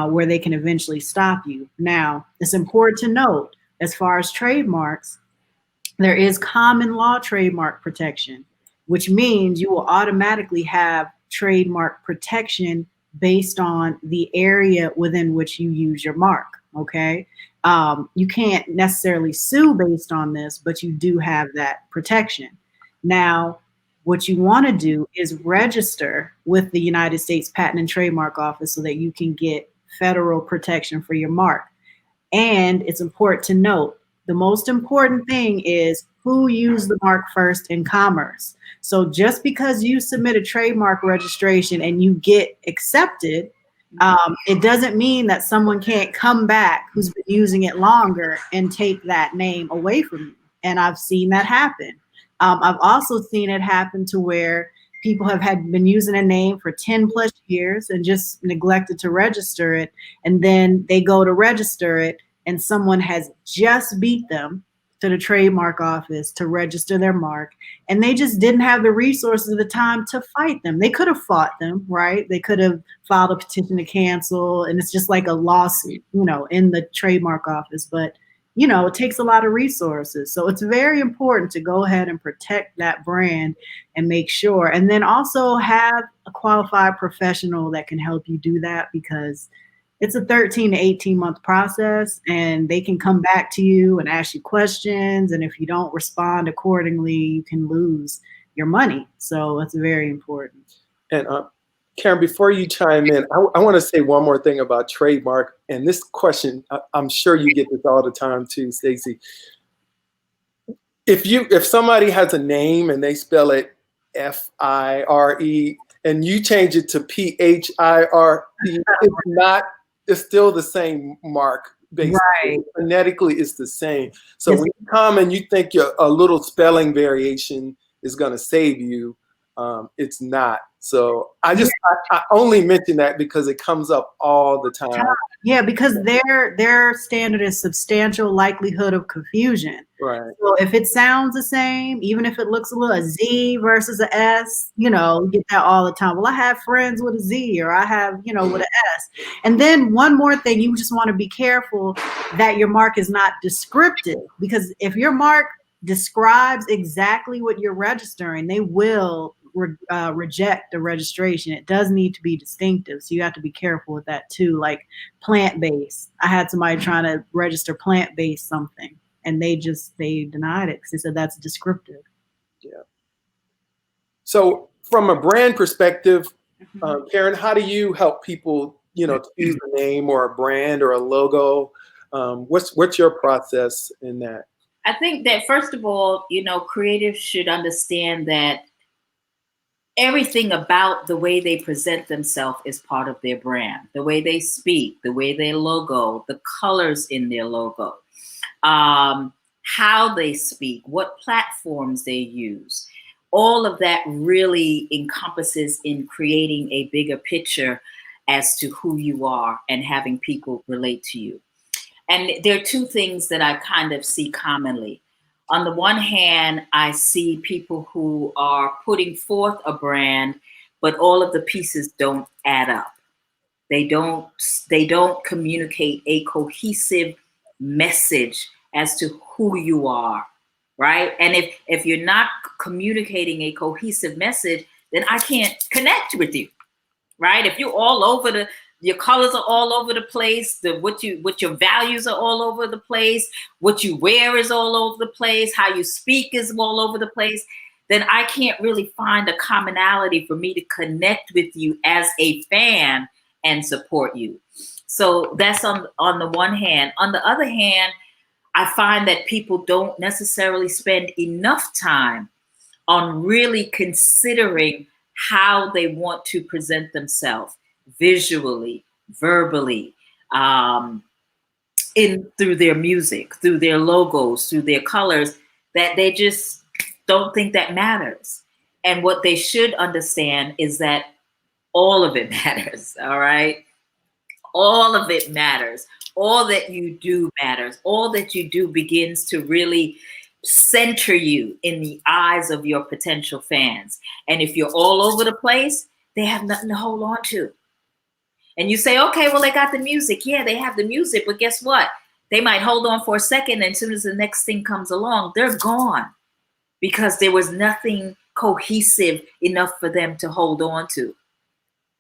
where they can eventually stop you. Now, it's important to note, as far as trademarks, there is common law trademark protection, which means you will automatically have trademark protection based on the area within which you use your mark. Okay. You can't necessarily sue based on this, but you do have that protection. Now, what you want to do is register with the United States Patent and Trademark Office so that you can get federal protection for your mark. And it's important to note, the most important thing is who used the mark first in commerce. So just because you submit a trademark registration and you get accepted, it doesn't mean that someone can't come back who's been using it longer and take that name away from you. And I've seen that happen. I've also seen it happen to where people have been using a name for 10 plus years and just neglected to register it. And then they go to register it and someone has just beat them to the trademark office to register their mark. And they just didn't have the resources at the time to fight them. They could have fought them, right? They could have filed a petition to cancel. And it's just like a lawsuit, in the trademark office. But it takes a lot of resources. So it's very important to go ahead and protect that brand and make sure. And then also have a qualified professional that can help you do that, because it's a 13 to 18 month process and they can come back to you and ask you questions. And if you don't respond accordingly, you can lose your money. So it's very important. And Karen, before you chime in, I want to say one more thing about trademark. And this question, I'm sure you get this all the time too, Stacy. If somebody has a name and they spell it F-I-R-E and you change it to P-H-I-R-E, it's still the same mark. Basically. Right. Phonetically, it's the same. So when you come and you think a little spelling variation is going to save you, it's not. So I only mention that because it comes up all the time. Yeah, because their standard is substantial likelihood of confusion. Right. So if it sounds the same, even if it looks a Z versus a S, you get that all the time. Well, I have friends with a Z, or I have, with an S. And then one more thing, you just want to be careful that your mark is not descriptive, because if your mark describes exactly what you're registering, they will reject the registration. It does need to be distinctive, so you have to be careful with that too. Like plant-based, I had somebody trying to register plant-based something, and they denied it because they said that's descriptive. Yeah. So from a brand perspective, Karen, how do you help people, to use a name or a brand or a logo? What's your process in that? I think that first of all, creatives should understand that everything about the way they present themselves is part of their brand. The way they speak, the way their logo, the colors in their logo, how they speak, what platforms they use. All of that really encompasses in creating a bigger picture as to who you are and having people relate to you. And there are two things that I kind of see commonly. On the one hand, I see people who are putting forth a brand, but all of the pieces don't add up. They don't communicate a cohesive message as to who you are, right? And if you're not communicating a cohesive message, then I can't connect with you, right? If you're all over your colors are all over the place. What your values are all over the place. What you wear is all over the place. How you speak is all over the place. Then I can't really find a commonality for me to connect with you as a fan and support you. So that's on the one hand. On the other hand, I find that people don't necessarily spend enough time on really considering how they want to present themselves. Visually, verbally, in through their music, through their logos, through their colors, that they just don't think that matters. And what they should understand is that all of it matters. All right. All of it matters. All that you do matters. All that you do begins to really center you in the eyes of your potential fans. And if you're all over the place, they have nothing to hold on to. And you say, okay, well, they got the music. Yeah, they have the music. But guess what? They might hold on for a second. And as soon as the next thing comes along, they're gone because there was nothing cohesive enough for them to hold on to.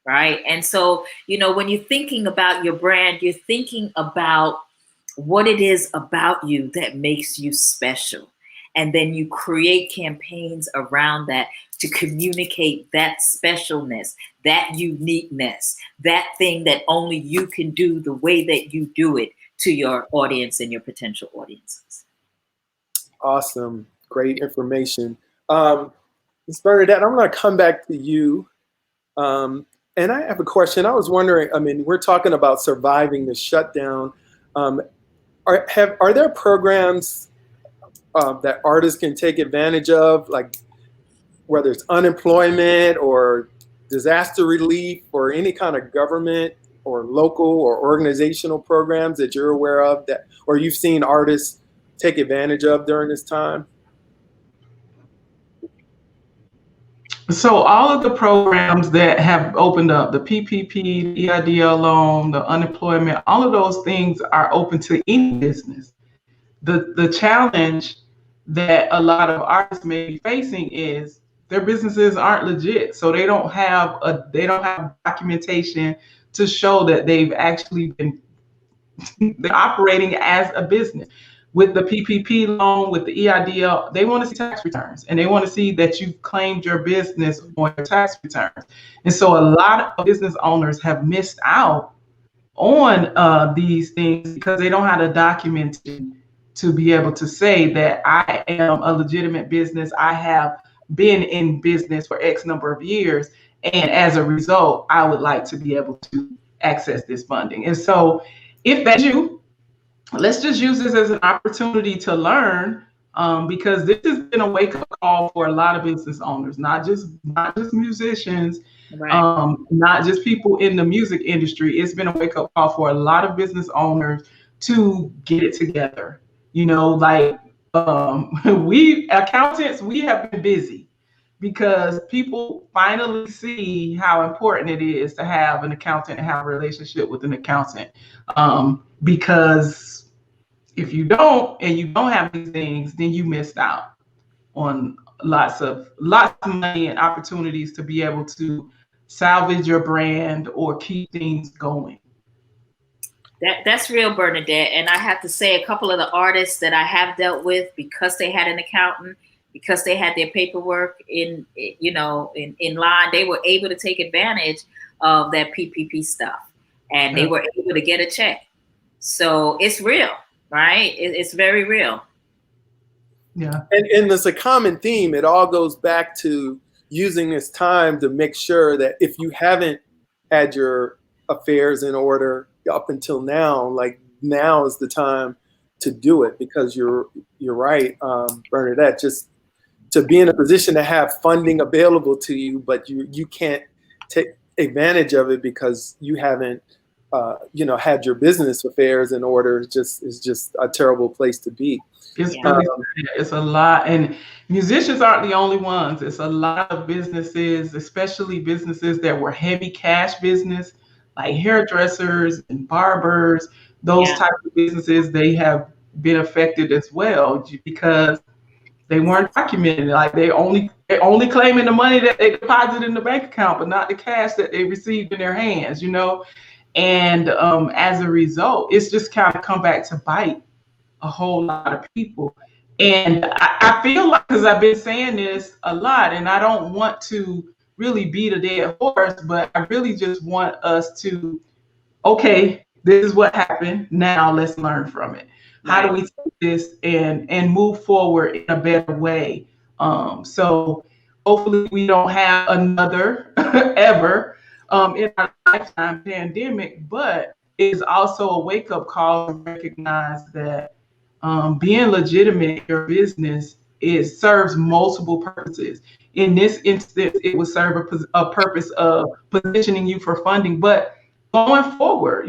Right. And so, when you're thinking about your brand, you're thinking about what it is about you that makes you special. And then you create campaigns around that to communicate that specialness, that uniqueness, that thing that only you can do the way that you do it to your audience and your potential audiences. Awesome. Great information. Ms. Bernadette, I'm going to come back to you. And I have a question. I was wondering, we're talking about surviving the shutdown. Are there programs that artists can take advantage of, like whether it's unemployment or disaster relief or any kind of government or local or organizational programs that you're aware of that, or you've seen artists take advantage of during this time? So all of the programs that have opened up, the PPP, the EIDL loan, the unemployment, all of those things are open to any business. The challenge that a lot of artists may be facing is their businesses aren't legit. So they don't have documentation to show that they've actually been they're operating as a business. With the PPP loan, with the EIDL, they want to see tax returns and they want to see that you've claimed your business on your tax returns. And so a lot of business owners have missed out on these things because they don't have the documentation to be able to say that I am a legitimate business. I have been in business for X number of years. And as a result, I would like to be able to access this funding. And so if that's you, let's just use this as an opportunity to learn, because this has been a wake-up call for a lot of business owners, not just musicians, Right. not just people in the music industry. It's been a wake-up call for a lot of business owners to get it together. We accountants, we have been busy because people finally see how important it is to have an accountant and have a relationship with an accountant. Because if you don't and you don't have these things, then you missed out on lots of money and opportunities to be able to salvage your brand or keep things going. That's real, Bernadette. And I have to say, a couple of the artists that I have dealt with, because they had an accountant, because they had their paperwork in line, they were able to take advantage of that PPP stuff, and they were able to get a check. So it's real, right? It's very real. Yeah. And there's a common theme. It all goes back to using this time to make sure that if you haven't had your affairs in order up until now, like now is the time to do it, because you're right, Bernadette, just to be in a position to have funding available to you, but you can't take advantage of it because you haven't had your business affairs in order is just a terrible place to be. It's a lot, and musicians aren't the only ones. It's a lot of businesses, especially businesses that were heavy cash business, like hairdressers and barbers. Those types of businesses, they have been affected as well because they weren't documented. Like they only claiming the money that they deposited in the bank account, but not the cash that they received in their hands. And as a result, it's just kind of come back to bite a whole lot of people. And I feel like, because I've been saying this a lot, and I don't want to really beat a dead horse, but I really just want us to, okay, this is what happened. Now let's learn from it. How do we take this and move forward in a better way? So hopefully we don't have another ever in our lifetime pandemic, but is also a wake-up call to recognize that being legitimate in your business, it serves multiple purposes. In this instance, it would serve a purpose of positioning you for funding. But going forward,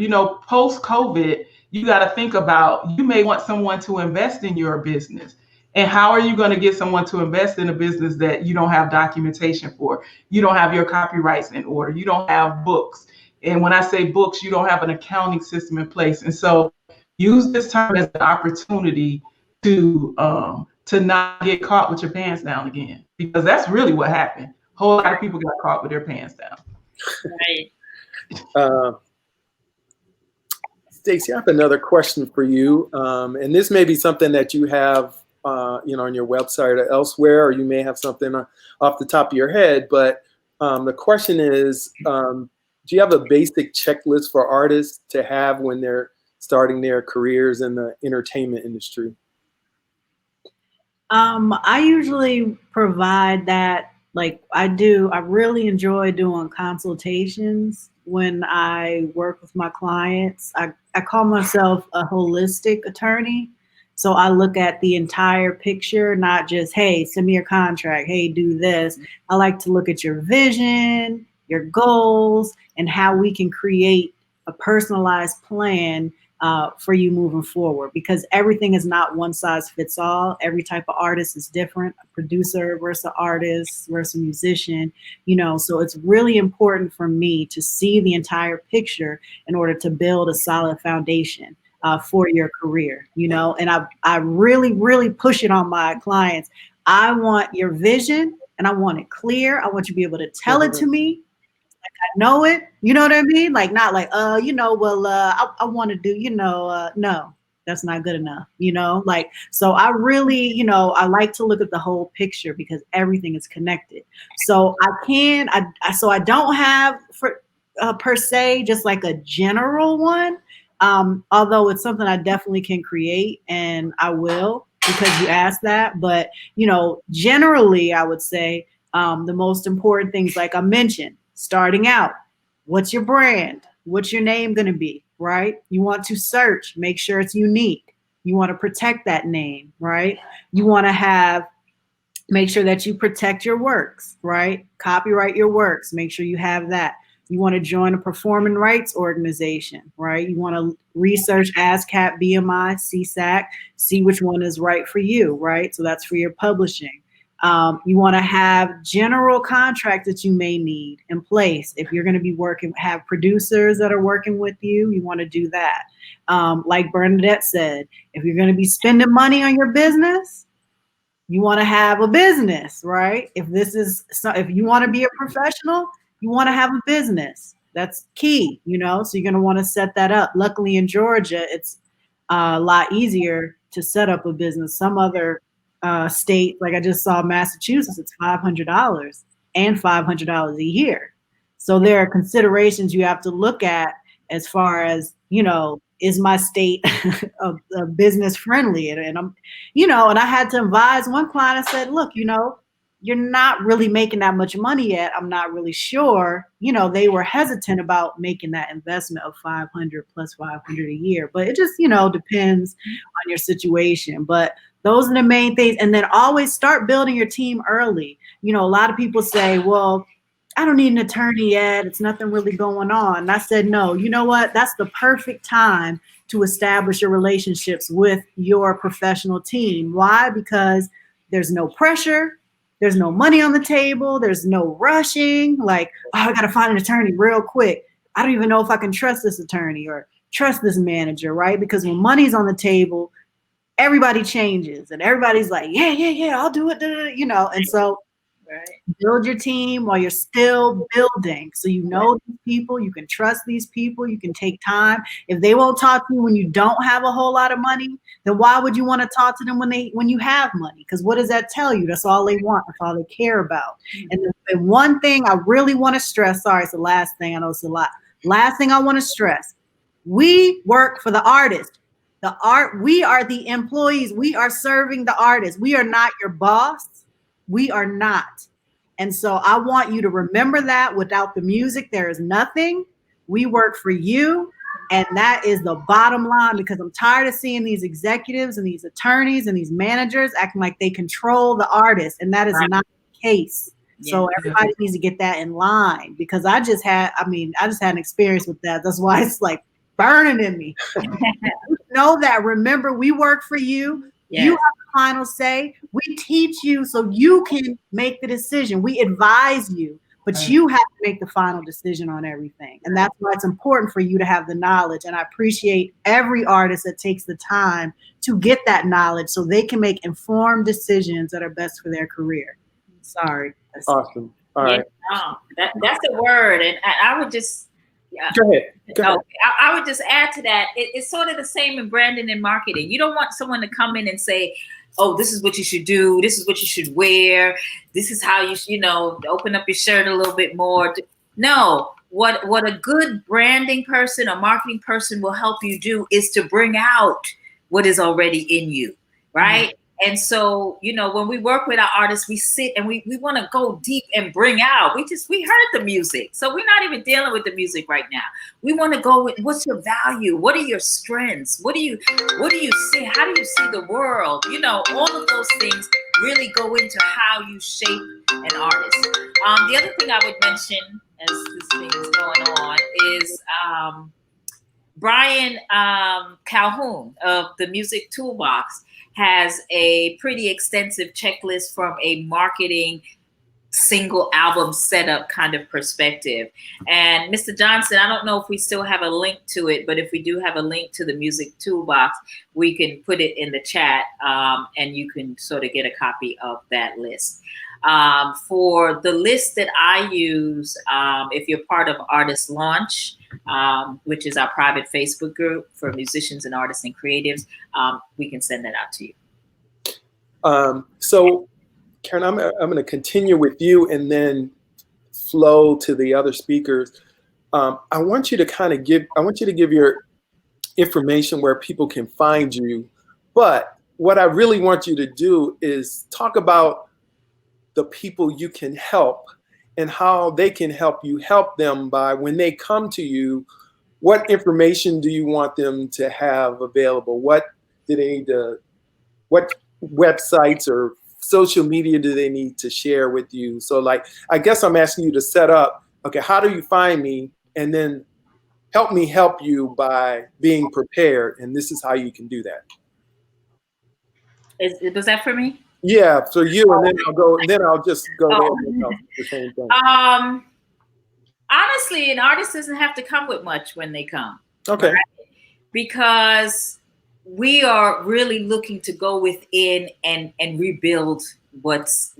post-COVID, you got to think about, you may want someone to invest in your business. And how are you going to get someone to invest in a business that you don't have documentation for? You don't have your copyrights in order. You don't have books. And when I say books, you don't have an accounting system in place. And so use this time as an opportunity to not get caught with your pants down again, because that's really what happened. A whole lot of people got caught with their pants down. Right. Stacy, I have another question for you, and this may be something that you have, on your website or elsewhere, or you may have something off the top of your head. But the question is, do you have a basic checklist for artists to have when they're starting their careers in the entertainment industry? I usually provide that. Like I really enjoy doing consultations when I work with my clients. I call myself a holistic attorney. So I look at the entire picture, not just, hey, send me your contract, hey, do this. I like to look at your vision, your goals, and how we can create a personalized plan for you moving forward, because everything is not one size fits all. Every type of artist is different, a producer versus artist versus musician, so it's really important for me to see the entire picture in order to build a solid foundation for your career, and I really, really push it on my clients. I want your vision and I want it clear. I want you to be able to tell it to me. I know it, you know what I mean? Like, not like, I want to do, no, that's not good enough, like, so I really, I like to look at the whole picture because everything is connected. So I don't have per se, just like a general one. Although it's something I definitely can create, and I will, because you asked that. But, generally I would say the most important things, like I mentioned, starting out, what's your brand? What's your name going to be, right? You want to search, make sure it's unique. You want to protect that name, right? You want to make sure that you protect your works, right? Copyright your works, make sure you have that. You want to join a performing rights organization, right? You want to research ASCAP, BMI, CSAC, see which one is right for you, right? So that's for your publishing. You want to have general contracts that you may need in place. If you're going to be have producers that are working with you, you want to do that. Like Bernadette said, if you're going to be spending money on your business, you want to have a business, right? If you want to be a professional, you want to have a business. That's key, so you're going to want to set that up. Luckily in Georgia, it's a lot easier to set up a business. Some other state, like I just saw Massachusetts, it's $500 and $500 a year. So there are considerations you have to look at as far as, is my state a business friendly? And I'm, and I had to advise one client. I said, look, you're not really making that much money yet. I'm not really sure. They were hesitant about making that investment of 500 plus 500 a year, but it just, depends on your situation. But those are the main things. And then always start building your team early. A lot of people say, well, I don't need an attorney yet. It's nothing really going on. And I said, no, you know what? That's the perfect time to establish your relationships with your professional team. Why? Because there's no pressure. There's no money on the table. There's no rushing. Like, I got to find an attorney real quick. I don't even know if I can trust this attorney or trust this manager, right? Because when money's on the table, everybody changes and everybody's like, yeah, I'll do it, and so build your team while you're still building. So these people, you can trust these people, you can take time. If they won't talk to you when you don't have a whole lot of money, then why would you want to talk to them when you have money? Because what does that tell you? That's all they want. That's all they care about. And the one thing I really want to stress, sorry, it's the last thing, I know it's a lot. Last thing I want to stress, we work for the artist. We are the employees. We are serving the artist. We are not your boss. We are not. And so I want you to remember that. Without the music, there is nothing. We work for you. And that is the bottom line, because I'm tired of seeing these executives and these attorneys and these managers acting like they control the artist. And that is not the case. Yeah. So everybody needs to get that in line, because I just had an experience with that. That's why it's like burning in me. Know that. Remember, we work for you. Yes. You have the final say. We teach you so you can make the decision. We advise you, but you have to make the final decision on everything. And that's why it's important for you to have the knowledge. And I appreciate every artist that takes the time to get that knowledge so they can make informed decisions that are best for their career. Sorry. Awesome. All right. That's a word. And I would just, Go ahead. I would just add to that. It's sort of the same in branding and marketing. You don't want someone to come in and say, oh, this is what you should do. This is what you should wear. This is how you open up your shirt a little bit more. No, what a good branding person or marketing person will help you do is to bring out what is already in you, right? Mm-hmm. And so, when we work with our artists, we sit and we want to go deep and bring out. We heard the music. So we're not even dealing with the music right now. We want to go with, what's your value? What are your strengths? What do you see? How do you see the world? All of those things really go into how you shape an artist. The other thing I would mention as this thing is going on is Brian Calhoun of the Music Toolbox has a pretty extensive checklist from a marketing single album setup kind of perspective. And Mr. Johnson, I don't know if we still have a link to it, but if we do have a link to the Music Toolbox, we can put it in the chat and you can sort of get a copy of that list. For the list that I use, if you're part of Artist Launch, which is our private Facebook group for musicians and artists and creatives, we can send that out to you. So, Karen, I'm going to continue with you and then flow to the other speakers. I want you to give your information where people can find you. But what I really want you to do is talk about the people you can help and how they can help you help them by when they come to you. What information do you want them to have available? What do they need to, what websites or social media do they need to share with you? So I guess I'm asking you to set up, okay, how do you find me? And then help me help you by being prepared. And this is how you can do that. Was that for me? Yeah, for you, and then I'll just go there. The same thing. Honestly, an artist doesn't have to come with much when they come. Okay. Right? Because we are really looking to go within and rebuild what's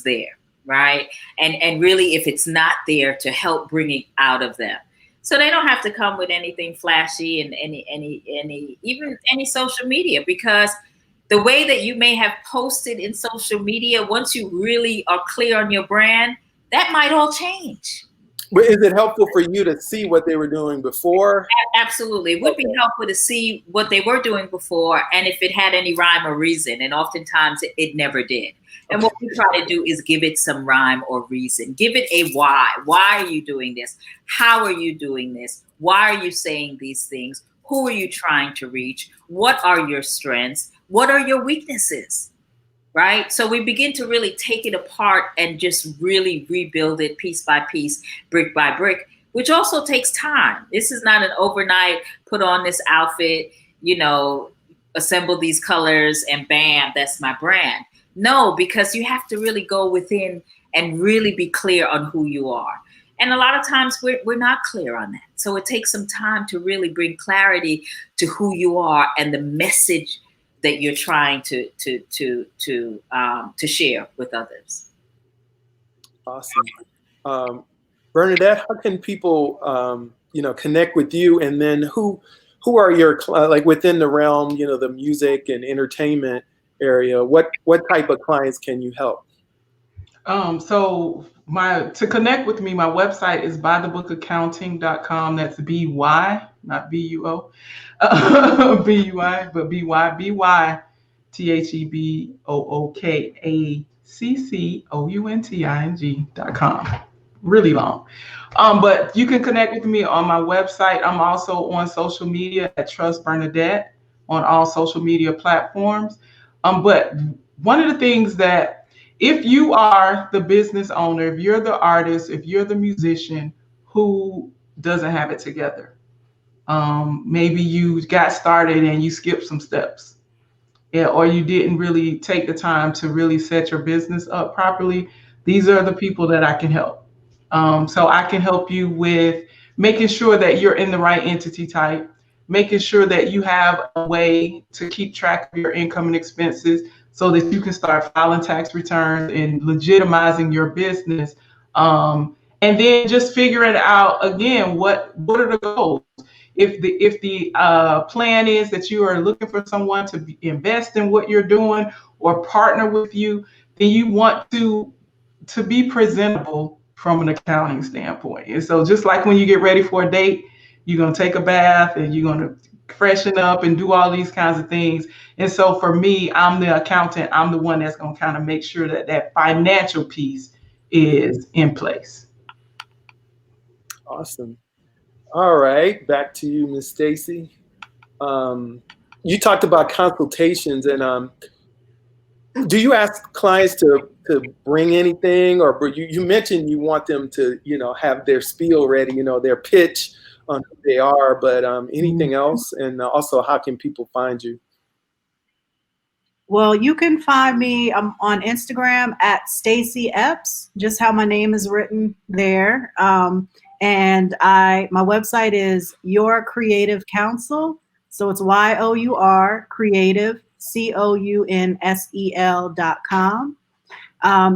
there, right? And really, if it's not there, to help bring it out of them. So they don't have to come with anything flashy and any social media, because the way that you may have posted in social media, once you really are clear on your brand, that might all change. But is it helpful for you to see what they were doing before? Absolutely. It would be helpful to see what they were doing before and if it had any rhyme or reason. And oftentimes it never did. And what we try to do is give it some rhyme or reason. Give it a why. Why are you doing this? How are you doing this? Why are you saying these things? Who are you trying to reach? What are your strengths? What are your weaknesses? Right? So we begin to really take it apart and just really rebuild it piece by piece, brick by brick, which also takes time. This is not an overnight, put on this outfit, assemble these colors and bam, that's my brand. No, because you have to really go within and really be clear on who you are. And a lot of times we're not clear on that. So it takes some time to really bring clarity to who you are and the message that you're trying to share with others. Awesome. Bernadette, how can people connect with you? And then who are your within the realm, the music and entertainment area, what type of clients can you help? So to connect with me, my website is bythebookaccounting.com. That's BY, not BUO, BUI, but BYTHEBOOKACCOUNTING.com. really long. But you can connect with me on my website. I'm also on social media at Trust Bernadette on all social media platforms. But one of the things that if you are the business owner, if you're the artist, if you're the musician who doesn't have it together, maybe you got started and you skipped some steps, yeah, or you didn't really take the time to really set your business up properly, these are the people that I can help. So I can help you with making sure that you're in the right entity type, making sure that you have a way to keep track of your income and expenses so that you can start filing tax returns and legitimizing your business. And then just figuring out again what are the goals. If the plan is that you are looking for someone to invest in what you're doing or partner with you, then you want to be presentable from an accounting standpoint. And so just like when you get ready for a date, you're going to take a bath and you're going to freshen up and do all these kinds of things. And so for me, I'm the accountant. I'm the one that's going to kind of make sure that that financial piece is in place. Awesome. All right, back to you, Miss Stacy. You talked about consultations, and do you ask clients to bring anything, or you mentioned you want them to have their spiel ready, their pitch on who they are, but anything else, and also how can people find you? Well, you can find me on Instagram at Stacy Epps, just how my name is written there. And my website is Your Creative Counsel. So it's YOUR Creative COUNSEL.com.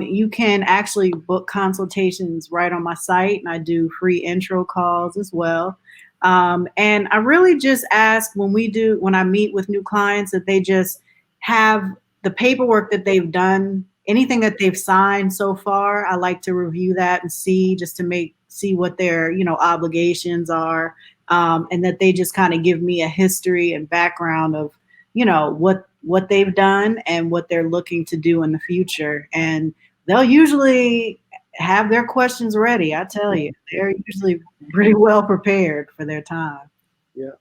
You can actually book consultations right on my site, and I do free intro calls as well. And I really just ask when I meet with new clients that they just have the paperwork that they've done, anything that they've signed so far. I like to review that and see what their obligations are, and that they just kind of give me a history and background of what they've done and what they're looking to do in the future. And they'll usually have their questions ready. I tell you, they're usually pretty well prepared for their time. Yeah.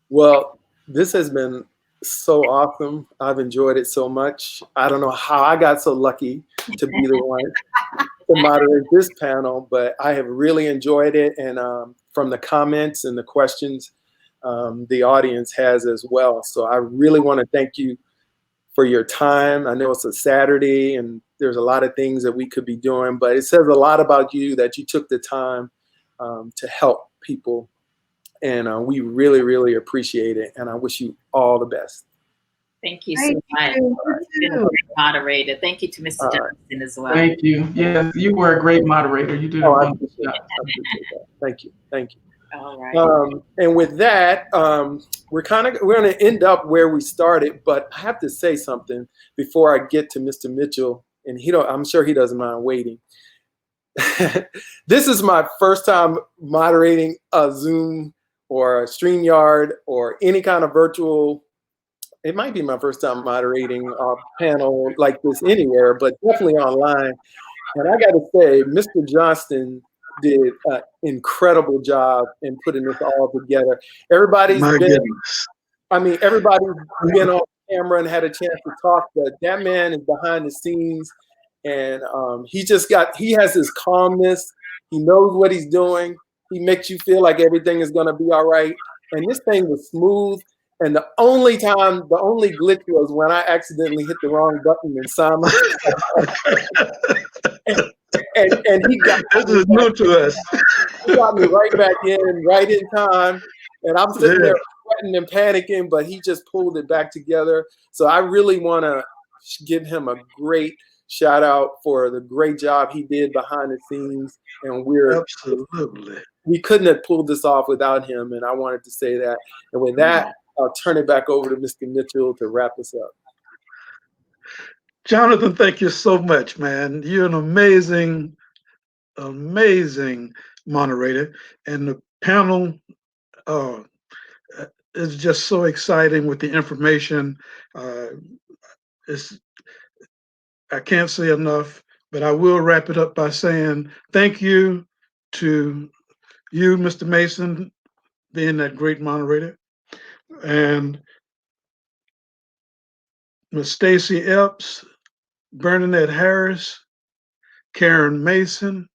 Well, this has been so awesome. I've enjoyed it so much. I don't know how I got so lucky to be the one to moderate this panel, but I have really enjoyed it. And from the comments and the questions, the audience has as well. So I really want to thank you for your time. I know it's a Saturday and there's a lot of things that we could be doing, but it says a lot about you that you took the time to help people. And we really, really appreciate it. And I wish you all the best. Thank you so much. You've been a great moderator. Thank you to Mr. Johnson as well. Thank you. Yes, you were a great moderator. You did a wonderful job. Thank you. Thank you. All right. And with that, we're going to end up where we started, but I have to say something before I get to Mr. Mitchell, and I'm sure he doesn't mind waiting. This is my first time moderating a Zoom or a StreamYard or any kind of virtual. It might be my first time moderating a panel like this anywhere, but definitely online. And I got to say, Mr. Johnston did an incredible job in putting this all together. Everybody's been on camera and had a chance to talk, but that man is behind the scenes, and he has his calmness. He knows what he's doing. He makes you feel like everything is going to be all right. And this thing was smooth. And the only glitch was when I accidentally hit the wrong button and signed and he got new to us. He got me right back right in time. And I'm sitting there sweating and panicking, but he just pulled it back together. So I really want to give him a great shout out for the great job he did behind the scenes. And we couldn't have pulled this off without him. And I wanted to say that. And with that, I'll turn it back over to Mr. Mitchell to wrap us up. Jonathan, thank you so much, man. You're an amazing moderator. And the panel is just so exciting with the information. I can't say enough But I will wrap it up by saying thank you to you, Mr. Mason, being that great moderator, and Miss Stacy Epps, Bernadette Harris, Karen Mason,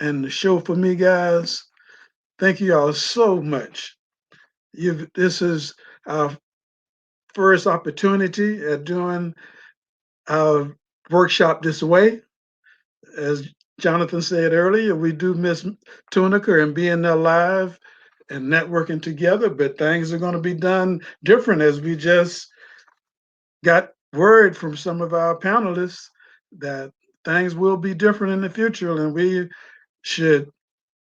and the show for me guys. Thank you all so much. This is our first opportunity at doing our workshop this way. As Jonathan said earlier, we do miss Tunica and being there live and networking together, but things are going to be done different as we just got word from some of our panelists that things will be different in the future, and we should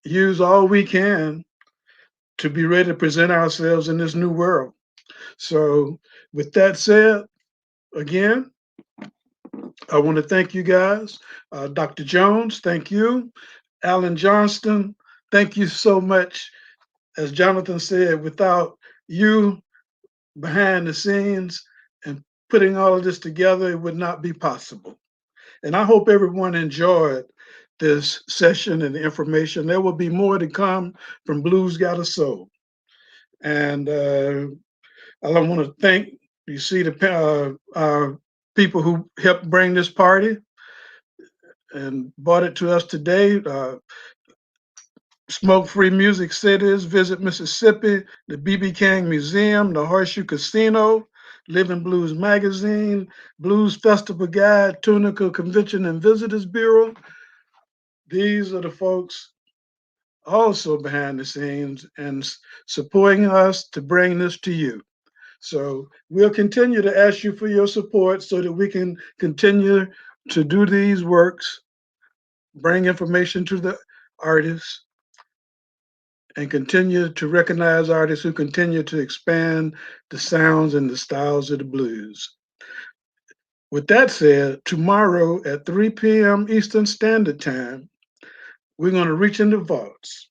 use all we can to be ready to present ourselves in this new world. So, with that said, again, I want to thank you guys. Dr. Jones, thank you. Alan Johnston, thank you so much. As Jonathan said, without you behind the scenes and putting all of this together, it would not be possible. And I hope everyone enjoyed this session and the information. There will be more to come from Blues Got a Soul. And I want to thank, you see, the people who helped bring this party and brought it to us today. Smoke Free Music Cities, Visit Mississippi, the B.B. King Museum, the Horseshoe Casino, Living Blues Magazine, Blues Festival Guide, Tunica Convention and Visitors Bureau. These are the folks also behind the scenes and supporting us to bring this to you. So we'll continue to ask you for your support so that we can continue to do these works, bring information to the artists, and continue to recognize artists who continue to expand the sounds and the styles of the blues. With that said, tomorrow at 3 p.m. Eastern Standard Time, we're going to reach in the vaults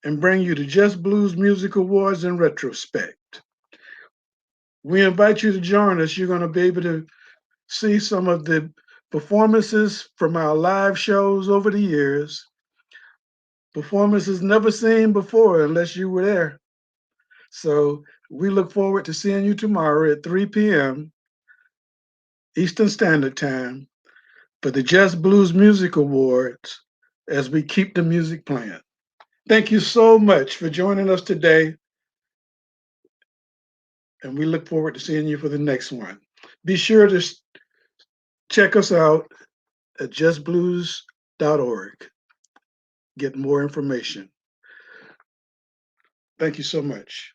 and bring you the Just Blues Music Awards in retrospect. We invite you to join us. You're going to be able to see some of the performances from our live shows over the years. Performances never seen before unless you were there. So we look forward to seeing you tomorrow at 3 p.m. Eastern Standard Time for the Just Blues Music Awards as we keep the music playing. Thank you so much for joining us today. And we look forward to seeing you for the next one. Be sure to check us out at justblues.org. Get more information. Thank you so much.